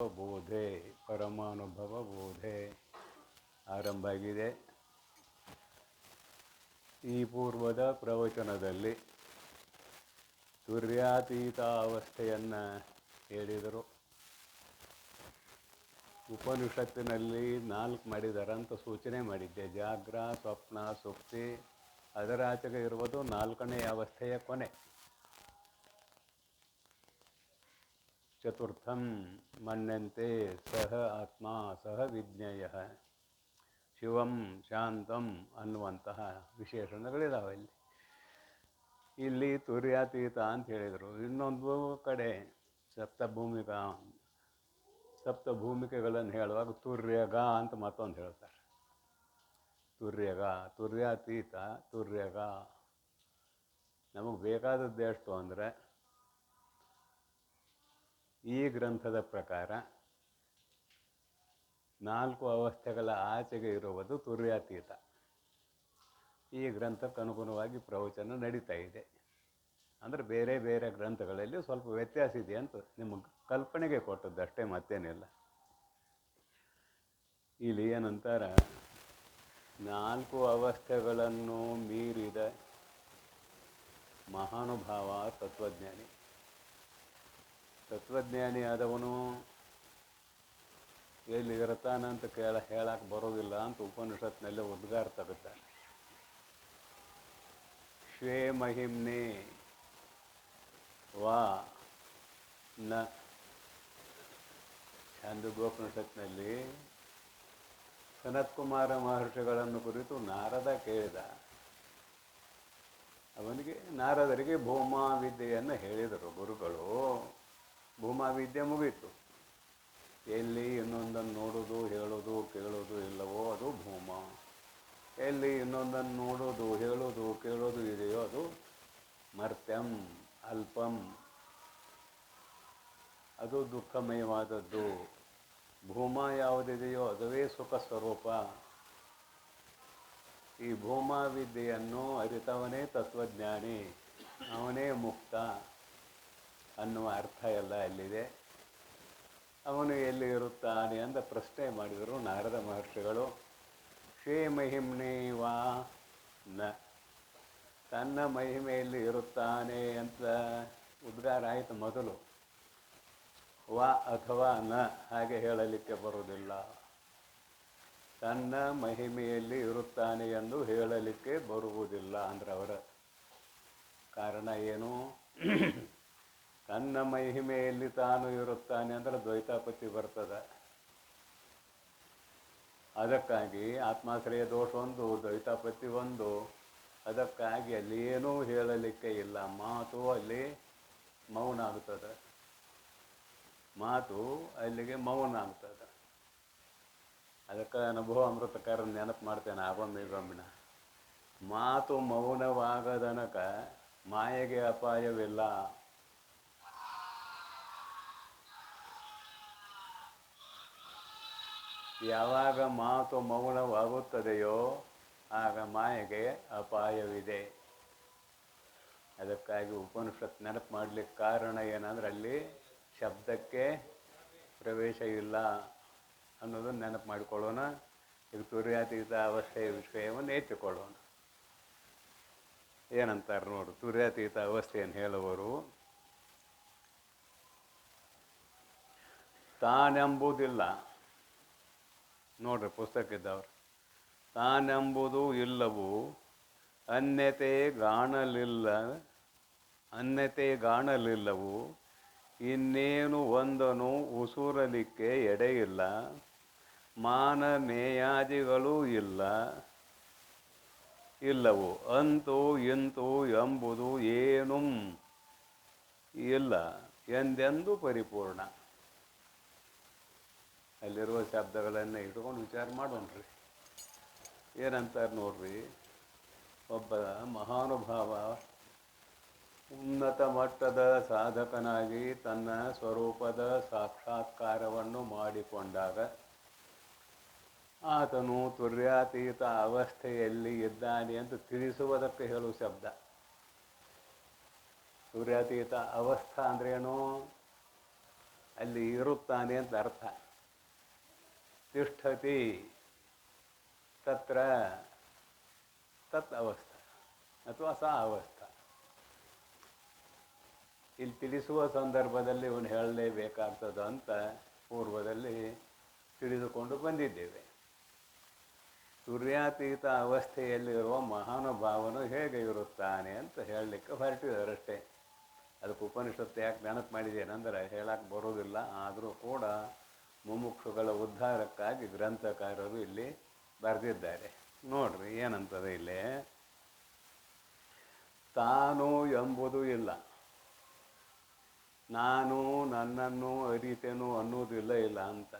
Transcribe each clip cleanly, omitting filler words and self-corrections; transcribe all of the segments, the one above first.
ಬೋಧೆ ಪರಮಾನುಭವ ಬೋಧೆ ಆರಂಭ ಆಗಿದೆ. ಈ ಪೂರ್ವದ ಪ್ರವಚನದಲ್ಲಿ ತುರ್ಯಾತೀತ ಅವಸ್ಥೆಯನ್ನು ಹೇಳಿದರು. ಉಪನಿಷತ್ತಿನಲ್ಲಿ 4 ಮಾಡಿದಾರಂತ ಸೂಚನೆ ಮಾಡಿದ್ದೆ. ಜಾಗ್ರ, ಸ್ವಪ್ನ, ಸುಪ್ತಿ. ಅದರ ಆಚೆಗೆ ಇರುವುದು 4ನೇ ಅವಸ್ಥೆಯ ಕೊನೆ. ಚತುರ್ಥಂ ಮನ್ಯಂತೆ ಸಹ ಆತ್ಮ ಸಹ ವಿಜ್ಞೇಯ ಶಿವಂ ಶಾಂತಂ ಅನ್ನುವಂತಹ ವಿಶೇಷಣಗಳಿದಾವೆ. ಇಲ್ಲಿ ತುರ್ಯಾತೀತ ಅಂತ ಹೇಳಿದರು. ಇನ್ನೊಂದು ಕಡೆ ಸಪ್ತಭೂಮಿಕೆಗಳನ್ನು ಹೇಳುವಾಗ ತುರ್ಯಗ ಅಂತ ಮತ್ತೊಂದು ಹೇಳ್ತಾರೆ. ತುರ್ಯಗ, ತುರ್ಯಾತೀತ, ತುರ್ಯಗ. ನಮಗೆ ಬೇಕಾದದ್ದು ಎಷ್ಟು ಅಂದರೆ, ಈ ಗ್ರಂಥದ ಪ್ರಕಾರ 4 ಅವಸ್ಥೆಗಳ ಆಚೆಗೆ ಇರುವುದು ತುರ್ಯಾತೀತ. ಈ ಗ್ರಂಥಕ್ಕೆ ಅನುಗುಣವಾಗಿ ಪ್ರವಚನ ನಡೀತಾ ಇದೆ. ಅಂದರೆ ಬೇರೆ ಬೇರೆ ಗ್ರಂಥಗಳಲ್ಲಿ ಸ್ವಲ್ಪ ವ್ಯತ್ಯಾಸ ಇದೆ ಅಂತ ನಿಮಗೆ ಕಲ್ಪನೆಗೆ ಕೊಟ್ಟದ್ದು ಅಷ್ಟೇ, ಮತ್ತೇನಿಲ್ಲ. ಇಲ್ಲಿ ಏನಂತಾರ, 4 ಅವಸ್ಥೆಗಳನ್ನು ಮೀರಿದ ಮಹಾನುಭಾವ ತತ್ವಜ್ಞಾನಿ ಆದವನು ಎಲ್ಲಿ ಇರ್ತಾನಂತ ಹೇಳಕ್ಕೆ ಬರೋದಿಲ್ಲ ಅಂತ ಉಪನಿಷತ್ನಲ್ಲೇ ಉದ್ಗಾರ ತೆಗುತ್ತಾರೆ. ಶ್ವೇ ಮಹಿಮ್ನೆ ವಾ ನ ಛಾಂದೋಗ್ಯೋಪನಿಷತ್ನಲ್ಲಿ ಸನತ್ಕುಮಾರ ಮಹರ್ಷಿಗಳನ್ನು ಕುರಿತು ನಾರದ ಕೇಳಿದ. ಅವನಿಗೆ ನಾರದರಿಗೆ ಭೂಮಾ ವಿದ್ಯೆಯನ್ನು ಹೇಳಿದರು ಗುರುಗಳು. ಭೂಮಾ ವಿದ್ಯೆ ಮುಗೀತು. ಎಲ್ಲಿ ಇನ್ನೊಂದನ್ನು ನೋಡೋದು, ಹೇಳೋದು, ಕೇಳೋದು ಇಲ್ಲವೋ ಅದು ಭೂಮ. ಎಲ್ಲಿ ಇನ್ನೊಂದನ್ನು ನೋಡೋದು, ಹೇಳೋದು, ಕೇಳೋದು ಇದೆಯೋ ಅದು ಮರ್ತ್ಯಂ, ಅಲ್ಪಂ, ಅದು ದುಃಖಮಯವಾದದ್ದು. ಭೂಮ ಯಾವುದಿದೆಯೋ ಅದುವೇ ಸುಖ ಸ್ವರೂಪ. ಈ ಭೂಮಾ ವಿದ್ಯೆಯನ್ನು ಅರಿತವನೇ ತತ್ವಜ್ಞಾನಿ, ಅವನೇ ಮುಕ್ತ ಅನ್ನುವ ಅರ್ಥ ಎಲ್ಲ ಅಲ್ಲಿದೆ. ಅವನು ಎಲ್ಲಿ ಇರುತ್ತಾನೆ ಅಂತ ಪ್ರಶ್ನೆ ಮಾಡಿದರು ನಾರದ ಮಹರ್ಷಿಗಳು. ಶ್ರೀ ಮಹಿಮ್ನೇ ವಾ ನ, ತನ್ನ ಮಹಿಮೆಯಲ್ಲಿ ಇರುತ್ತಾನೆ ಅಂತ ಉದ್ಗಾರ ಆಯಿತು ಮೊದಲು. ವಾ ಅಥವಾ ನ ಹಾಗೆ ಹೇಳಲಿಕ್ಕೆ ಬರುವುದಿಲ್ಲ. ತನ್ನ ಮಹಿಮೆಯಲ್ಲಿ ಇರುತ್ತಾನೆ ಎಂದು ಹೇಳಲಿಕ್ಕೆ ಬರುವುದಿಲ್ಲ ಅಂದ್ರೆ ಅವರ ಕಾರಣ ಏನು? ತನ್ನ ಮಹಿಮೆಯಲ್ಲಿ ತಾನು ಇರುತ್ತಾನೆ ಅಂದರೆ ದ್ವೈತಾಪತ್ತಿ ಬರ್ತದೆ. ಅದಕ್ಕಾಗಿ ಆತ್ಮಾಶ್ರಯ ದೋಷ ಒಂದು, ದ್ವೈತಾಪತ್ತಿ ಒಂದು. ಅದಕ್ಕಾಗಿ ಅಲ್ಲಿ ಏನೂ ಹೇಳಲಿಕ್ಕೆ ಇಲ್ಲ. ಮಾತು ಅಲ್ಲಿ ಮೌನ ಆಗ್ತದೆ. ಮಾತು ಅಲ್ಲಿಗೆ ಮೌನ ಆಗ್ತದೆ. ಅದಕ್ಕೆ ಅನುಭವ ಅಮೃತಕಾರ ನೆನಪು ಮಾಡ್ತೇನೆ ಆಗೊಮ್ಮಿಗೊಮ್ಮಿನ. ಮಾತು ಮೌನವಾಗದನಕ ಮಾಯೆಗೆ ಅಪಾಯವಿಲ್ಲ. ಯಾವಾಗ ಮಾತು ಮೌನವಾಗುತ್ತದೆಯೋ ಆಗ ಮಾಯೆಗೆ ಅಪಾಯವಿದೆ. ಅದಕ್ಕಾಗಿ ಉಪನಿಷತ್ ನೆನಪು ಮಾಡಲಿಕ್ಕೆ ಕಾರಣ ಏನಂದ್ರೆ ಅಲ್ಲಿ ಶಬ್ದಕ್ಕೆ ಪ್ರವೇಶ ಇಲ್ಲ ಅನ್ನೋದನ್ನು ನೆನಪು ಮಾಡಿಕೊಳ್ಳೋಣ. ಈಗ ತುರ್ಯಾತೀತ ಅವಸ್ಥೆಯ ವಿಷಯವನ್ನು ಎತ್ತಿಕೊಳ್ಳೋಣ. ಏನಂತಾರೆ ನೋಡು, ತುರ್ಯಾತೀತ ಅವಸ್ಥೆಯನ್ನು ಹೇಳುವರು. ತಾನೆಂಬುದಿಲ್ಲ. ನೋಡ್ರಿ ಪುಸ್ತಕ ಇದ್ದವ್ರು. ತಾನೆಂಬುದು ಇಲ್ಲವು, ಅನ್ಯತೆ ಗಾಣಲಿಲ್ಲವು, ಇನ್ನೇನು ಒಂದನು ಉಸುರಲಿಕ್ಕೆ ಎಡೆಯಿಲ್ಲ, ಮಾನ ಮೇಯಾದಿಗಳೂ ಇಲ್ಲವು, ಅಂತೂ ಇಂತೂ ಎಂಬುದು ಏನೂ ಇಲ್ಲ ಎಂದೆಂದು ಪರಿಪೂರ್ಣ. ಅಲ್ಲಿರುವ ಶಬ್ದಗಳನ್ನು ಇಟ್ಕೊಂಡು ವಿಚಾರ ಮಾಡೋಣ್ರಿ. ಏನಂತಾರೆ ನೋಡ್ರಿ, ಒಬ್ಬ ಮಹಾನುಭಾವ ಉನ್ನತ ಮಟ್ಟದ ಸಾಧಕನಾಗಿ ತನ್ನ ಸ್ವರೂಪದ ಸಾಕ್ಷಾತ್ಕಾರವನ್ನು ಮಾಡಿಕೊಂಡಾಗ ಆತನು ತುರ್ಯಾತೀತ ಅವಸ್ಥೆಯಲ್ಲಿ ಇದ್ದಾನೆ ಅಂತ ತಿಳಿಸುವುದಕ್ಕೆ ಹೇಳುವ ಶಬ್ದ. ತುರ್ಯಾತೀತ ಅವಸ್ಥಾ ಅಂದ್ರೇನು? ಅಲ್ಲಿ ಇರುತ್ತಾನೆ ಅಂತ ಅರ್ಥ. ತಿಷ್ಠತಿ ತತ್ರ ತತ್ ಅವಸ್ಥಾ ಅಥವಾ ಸಾ ಅವಸ್ಥಾ. ಇಲ್ಲಿ ತಿಳಿಸುವ ಸಂದರ್ಭದಲ್ಲಿ ಇವನು ಹೇಳಲೇಬೇಕಾಗ್ತದ ಅಂತ ಪೂರ್ವದಲ್ಲಿ ತಿಳಿದುಕೊಂಡು ಬಂದಿದ್ದೇವೆ. ತುರ್ಯಾತೀತ ಅವಸ್ಥೆಯಲ್ಲಿರುವ ಮಹಾನುಭಾವನು ಹೇಗೆ ಇರುತ್ತಾನೆ ಅಂತ ಹೇಳಲಿಕ್ಕೆ ಹೊರಟಿದ್ದಾರಷ್ಟೇ. ಅದಕ್ಕೆ ಉಪನಿಷತ್ತು ಯಾಕೆ ನೆನಪು ಮಾಡಿದ್ದೇನೆಂದರೆ ಹೇಳಕ್ಕೆ ಬರೋದಿಲ್ಲ, ಆದರೂ ಕೂಡ ಮುಮುಕ್ಷುಗಳ ಉದ್ಧಾರಕ್ಕಾಗಿ ಗ್ರಂಥಕಾರರು ಇಲ್ಲಿ ಬರೆದಿದ್ದಾರೆ. ನೋಡ್ರಿ ಏನಂತದೆ ಇಲ್ಲಿ, ತಾನು ಎಂಬುದು ಇಲ್ಲ, ನಾನು ನನ್ನನ್ನು ಅರಿತೇನು ಅನ್ನೋದಿಲ್ಲ ಇಲ್ಲ ಅಂತ.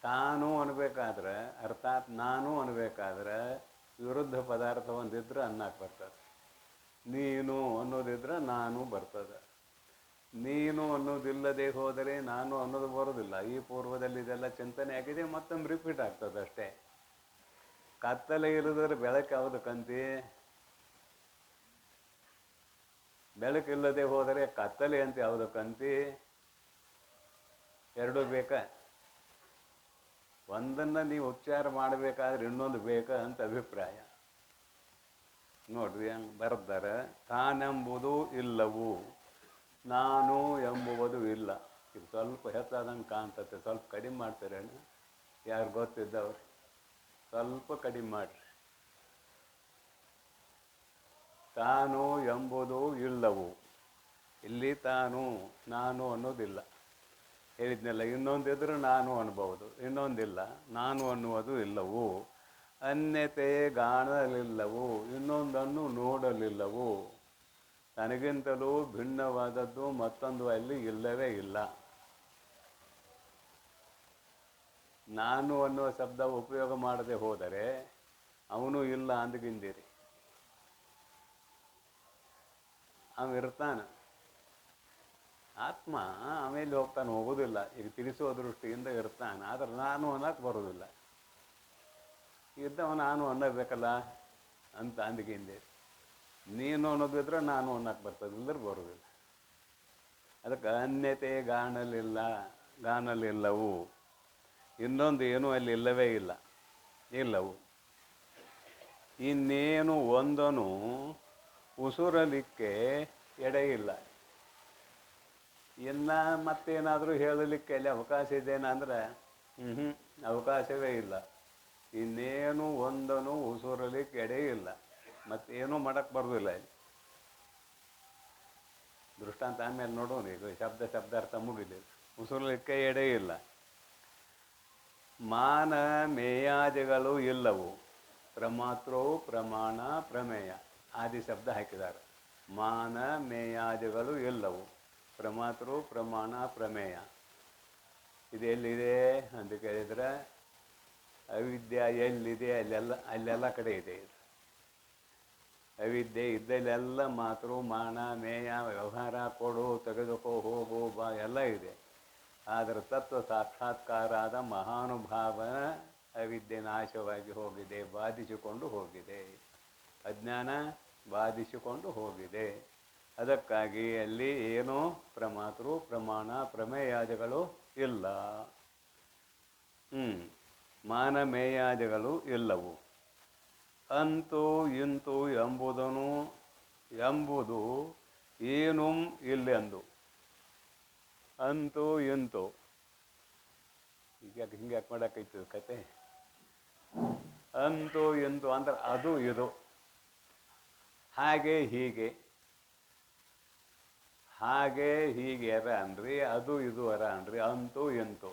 ತಾನು ಅನ್ಬೇಕಾದ್ರೆ ಅರ್ಥಾತ್ ನಾನು ಅನ್ಬೇಕಾದ್ರೆ ವಿರುದ್ಧ ಪದಾರ್ಥ ಒಂದಿದ್ರೆ ಅನ್ನಕ್ಕೆ ಬರ್ತದೆ. ನೀನು ಅನ್ನೋದಿದ್ರೆ ನಾನು ಬರ್ತದೆ. ನೀನು ಅನ್ನೋದಿಲ್ಲದೆ ಹೋದರೆ ನಾನು ಅನ್ನೋದು ಬರೋದಿಲ್ಲ. ಈ ಪೂರ್ವದಲ್ಲಿ ಇದೆಲ್ಲ ಚಿಂತನೆ ಆಗಿದೆ, ಮತ್ತೊಮ್ಮೆ ರಿಪೀಟ್ ಆಗ್ತದೆ ಅಷ್ಟೇ. ಕತ್ತಲೆ ಇಲ್ಲದ್ರೆ ಬೆಳಕು ಯಾವುದು ಕಂತಿ? ಬೆಳಕಿಲ್ಲದೆ ಹೋದರೆ ಕತ್ತಲೆ ಅಂತ ಯಾವುದು ಕಂತಿ? ಎರಡೂ ಬೇಕಾ? ಒಂದನ್ನು ನೀವು ಉಚ್ಚಾರ ಮಾಡಬೇಕಾದ್ರೆ ಇನ್ನೊಂದು ಬೇಕಾ ಅಂತ ಅಭಿಪ್ರಾಯ. ನೋಡ್ರಿ ಹಂಗೆ ಬರ್ತಾರೆ. ತಾನೆಂಬುದು ಇಲ್ಲವು, ನಾನು ಎಂಬುವುದು ಇಲ್ಲ. ಇದು ಸ್ವಲ್ಪ ಹೆಚ್ಚಾದಂಗೆ ಕಾಣ್ತತೆ, ಸ್ವಲ್ಪ ಕಡಿಮೆ ಮಾಡ್ತೀರೇನು? ಯಾರು ಗೊತ್ತಿದ್ದವ್ರು ಸ್ವಲ್ಪ ಕಡಿಮೆ ಮಾಡಿರಿ. ತಾನು ಎಂಬುದು ಇಲ್ಲವು, ಇಲ್ಲಿ ತಾನು ನಾನು ಅನ್ನೋದಿಲ್ಲ. ಹೇಳಿದ್ನೆಲ್ಲ, ಇನ್ನೊಂದಿದ್ರೆ ನಾನು ಅನ್ಬೋದು, ಇನ್ನೊಂದಿಲ್ಲ. ನಾನು ಅನ್ನುವುದು ಇಲ್ಲವು. ಅನ್ಯತೆ ಕಾಣಲಿಲ್ಲವು, ಇನ್ನೊಂದನ್ನು ನೋಡಲಿಲ್ಲವು. ನನಗಿಂತಲೂ ಭಿನ್ನವಾದದ್ದು ಮತ್ತೊಂದು ಅಲ್ಲಿ ಇಲ್ಲವೇ ಇಲ್ಲ. ನಾನು ಅನ್ನುವ ಶಬ್ದ ಉಪಯೋಗ ಮಾಡದೆ ಹೋದರೆ ಅವನು ಇಲ್ಲ ಅಂದ್ಗಿಂದಿರಿ. ಅವಿರ್ತಾನೆ ಆತ್ಮ, ಆಮೇಲೆ ಹೋಗ್ತಾನೆ, ಹೋಗೋದಿಲ್ಲ. ಈಗ ತಿಳಿಸುವ ದೃಷ್ಟಿಯಿಂದ ಇರ್ತಾನೆ, ಆದ್ರೆ ನಾನು ಅನ್ನಕ್ಕೆ ಬರೋದಿಲ್ಲ. ಇದ್ದವ ನಾನು ಅನ್ನಬೇಕಲ್ಲ ಅಂತ ಅಂದ್ಗಿಂದೆ. ನೀನು ಅನ್ನೋದಿದ್ರೆ ನಾನು ಅನ್ನಕ್ಕೆ ಬರ್ತದೆ, ಇಲ್ಲದ್ರೆ ಬರೋದಿಲ್ಲ. ಅದಕ್ಕೆ ಅನ್ಯತೆ ಗಾಣಲಿಲ್ಲವು, ಇನ್ನೊಂದು ಏನು ಅಲ್ಲಿ ಇಲ್ಲವೇ ಇಲ್ಲ, ಇಲ್ಲವು. ಇನ್ನೇನು ಒಂದನು ಉಸುರಲಿಕ್ಕೆ ಎಡೆ ಇಲ್ಲ. ಇನ್ನು ಮತ್ತೇನಾದರೂ ಹೇಳಲಿಕ್ಕೆ ಅಲ್ಲಿ ಅವಕಾಶ ಇದೆನಂದ್ರೆ ಅವಕಾಶವೇ ಇಲ್ಲ. ಇನ್ನೇನು ಒಂದನು ಉಸುರಲಿಕ್ಕೆ ಎಡೆ ಇಲ್ಲ, ಮತ್ತೇನೂ ಮಾಡಕ್ಕೆ ಬರೋದಿಲ್ಲ. ಇಲ್ಲಿ ದೃಷ್ಟಾಂತ ಆಮೇಲೆ ನೋಡೋಣ. ಈಗ ಶಬ್ದಾರ್ಥ ಮುಗಿಲಿ. ಉಸುರಲಿಕ್ಕೆ ಎಡೆ ಇಲ್ಲ. ಮಾನ ಮೇಯಾದಿಗಳು ಇಲ್ಲವು, ಪ್ರಮಾತ್ರೋ ಪ್ರಮಾಣ ಪ್ರಮೇಯ ಆದಿ ಶಬ್ದ ಹಾಕಿದ್ದಾರೆ. ಮಾನ ಮೇಯಾದಿಗಳು ಇಲ್ಲವು, ಪ್ರಮಾತೃ ಪ್ರಮಾಣ ಪ್ರಮೇಯ. ಇದು ಎಲ್ಲಿದೆ ಅಂತ ಕೇಳಿದರೆ ಅವಿದ್ಯೆ ಎಲ್ಲಿದೆ ಅಲ್ಲೆಲ್ಲ ಕಡೆ ಇದೆ. ಇದು ಅವಿದ್ಯೆ ಇದ್ದಲ್ಲೆಲ್ಲ ಮಾತೃ ಮಾನ ಮೇಯ ವ್ಯವಹಾರ, ಕೊಡು ತೆಗೆದುಕೋ ಹೋಗು ಬಾ ಎಲ್ಲ ಇದೆ. ಆದರೆ ತತ್ವ ಸಾಕ್ಷಾತ್ಕಾರ ಆದ ಮಹಾನುಭಾವನ ಅವಿದ್ಯೆ ನಾಶವಾಗಿ ಹೋಗಿದೆ, ಬಾಧಿಸಿಕೊಂಡು ಹೋಗಿದೆ. ಅಜ್ಞಾನ ಬಾಧಿಸಿಕೊಂಡು ಹೋಗಿದೆ. ಅದಕ್ಕಾಗಿ ಅಲ್ಲಿ ಏನೋ ಪ್ರಮಾತೃ ಪ್ರಮಾಣ ಪ್ರಮೇಯಾದಿಗಳು ಇಲ್ಲ. ಮಾನಮೇಯಾದಿಗಳು ಇಲ್ಲವು. ಅಂತೂ ಇಂತು ಎಂಬುದು ಏನೂ ಇಲ್ಲೆಂದು. ಅಂತೂ ಇಂತು ಈಗ ಹಿಂಗೆ ಮಾಡಕ್ಕೈತದ ಕತೆ. ಅಂತೂ ಇಂತು ಅಂದ್ರೆ ಅದು ಇದು, ಹಾಗೆ ಹೀಗೆ ಅರ ಅನ್ರಿ, ಅದು ಇದು ಅರ ಅನ್ರಿ. ಅಂತೂ ಇಂತು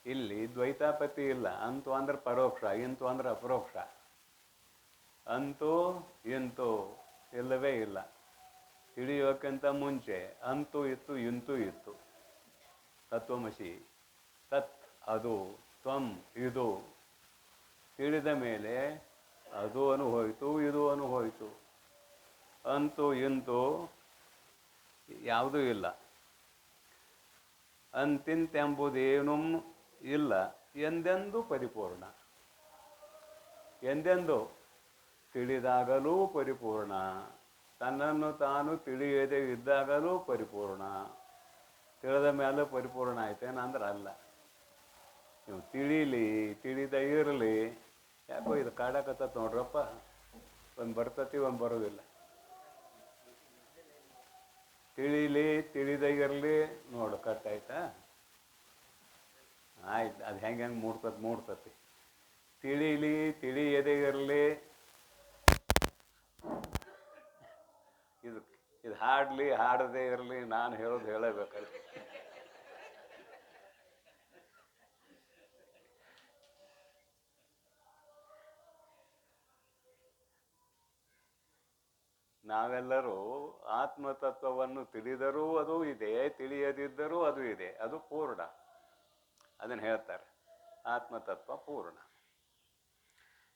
ಇಲ್ಲಿ ದ್ವೈತಾಪತಿ ಇಲ್ಲ. ಅಂತು ಅಂದ್ರೆ ಪರೋಕ್ಷ, ಇಂತು ಅಂದ್ರೆ ಅಪರೋಕ್ಷ. ಅಂತೂ ಇಂತು ಇಲ್ಲವೇ ಇಲ್ಲ. ತಿಳಿಯೋಕ್ಕಿಂತ ಮುಂಚೆ ಅಂತೂ ಇತ್ತು, ಇಂತೂ ಇತ್ತು. ತತ್ವಮಸಿ, ತತ್ ಅದು, ತ್ವಂ ಇದು. ತಿಳಿದ ಮೇಲೆ ಅದು ಹೋಯಿತು, ಇದು ಹೋಯಿತು. ಅಂತೂ ಇಂತು ಯಾವುದೂ ಇಲ್ಲ. ಅಂತಿಂತೆಂಬುದೇನೂ ಇಲ್ಲ, ಎಂದೆಂದೂ ಪರಿಪೂರ್ಣ. ಎಂದೆಂದು ತಿಳಿದಾಗಲೂ ಪರಿಪೂರ್ಣ, ತನ್ನನ್ನು ತಾನು ತಿಳಿಯದೇ ಇದ್ದಾಗಲೂ ಪರಿಪೂರ್ಣ, ತಿಳಿದ ಮೇಲೆ ಪರಿಪೂರ್ಣ ಆಯ್ತೇನ ಅಂದ್ರೆ ಅಲ್ಲ. ನೀವು ತಿಳಿದ ಇರಲಿ, ಯಾಕೋ ಇದು ಕಾಡಕತ್ತ ನೋಡ್ರಪ್ಪ, ಒಂದು ಬರ್ತತಿ ಒಂದು ಬರೋದಿಲ್ಲ. ತಿಳಿದ ಇರಲಿ ನೋಡು, ಕಟ್ಟಾಯ್ತಾ? ಆಯ್ತು, ಅದು ಹೆಂಗೆ ಮೂಡ್ತತಿ. ತಿಳಿಯದೇ ಇರಲಿ, ಇದು ಹಾಡದೇ ಇರಲಿ, ನಾನು ಹೇಳೋದು ಹೇಳಬೇಕಲ್ಲ. ನಾವೆಲ್ಲರೂ ಆತ್ಮತತ್ವವನ್ನು ತಿಳಿದರೂ ಅದು ಇದೆ, ತಿಳಿಯದಿದ್ದರೂ ಅದು ಇದೆ. ಅದು ಪೂರ್ಣ. ಅದನ್ನು ಹೇಳ್ತಾರೆ, ಆತ್ಮತತ್ವ ಪೂರ್ಣ.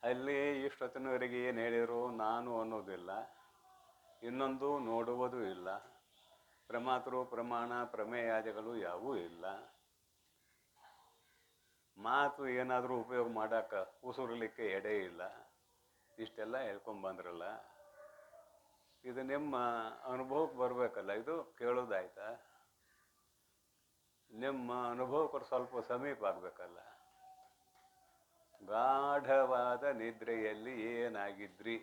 ಅಲ್ಲಿ ಇಷ್ಟೊತ್ತಿನವರೆಗೆ ಏನು ಹೇಳಿದರು? ನಾನು ಅನ್ನೋದಿಲ್ಲ, ಇನ್ನೊಂದು ನೋಡುವುದೂ ಇಲ್ಲ, ಪ್ರಮಾತೃ ಪ್ರಮಾಣ ಪ್ರಮೇಯಾದಿಗಳು ಯಾವೂ ಇಲ್ಲ. ಮಾತು ಏನಾದರೂ ಉಪಯೋಗ ಮಾಡೋಕೆ ಉಸುರಲಿಕ್ಕೆ ಎಡೆ ಇಲ್ಲ. ಇಷ್ಟೆಲ್ಲ ಹೇಳ್ಕೊಂಬಂದ್ರಲ್ಲ, ಇದು ನಿಮ್ಮ ಅನುಭವಕ್ಕೆ ಬರಬೇಕಲ್ಲ. ಇದು ಕೇಳೋದಾಯ್ತಾ? ನಿಮ್ಮ ಅನುಭವಕ್ಕೆ ಸ್ವಲ್ಪ ಸಮೀಪ ಆಗಬೇಕಲ್ಲ. ಗಾಢವಾದ ನಿದ್ರೆಯಲ್ಲಿ ಏನಾಗಿದ್ರಿ,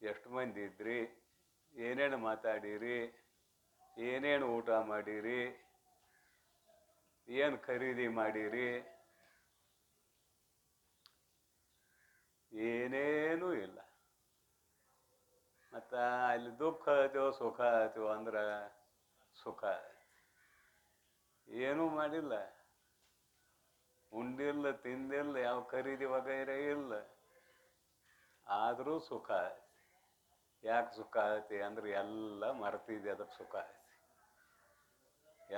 ಎಷ್ಟು ಮಂದಿ ಇದ್ರಿ, ಏನೇನು ಮಾತಾಡಿರಿ, ಏನೇನು ಊಟ ಮಾಡಿರಿ, ಏನು ಖರೀದಿ ಮಾಡಿರಿ, ಏನೇನೂ ಇಲ್ಲ. ಮತ್ತು ಅಲ್ಲಿ ದುಃಖ ಆಯ್ತು ಸುಖ ಆಯ್ತು ಅಂದ್ರೆ ಸುಖ ಏನೂ ಮಾಡಿಲ್ಲ, ಉಂಡಿಲ್ಲ, ತಿಂದಿಲ್ಲ, ಯಾವ ಖರೀದಿ ವಗೈರೆ ಇಲ್ಲ, ಆದರೂ ಸುಖ. ಯಾಕೆ ಸುಖ ಆಯ್ತಿ ಅಂದ್ರೆ ಎಲ್ಲ ಮರ್ತಿದ್ದೆ, ಅದಕ್ಕೆ ಸುಖ ಆಯ್ತು.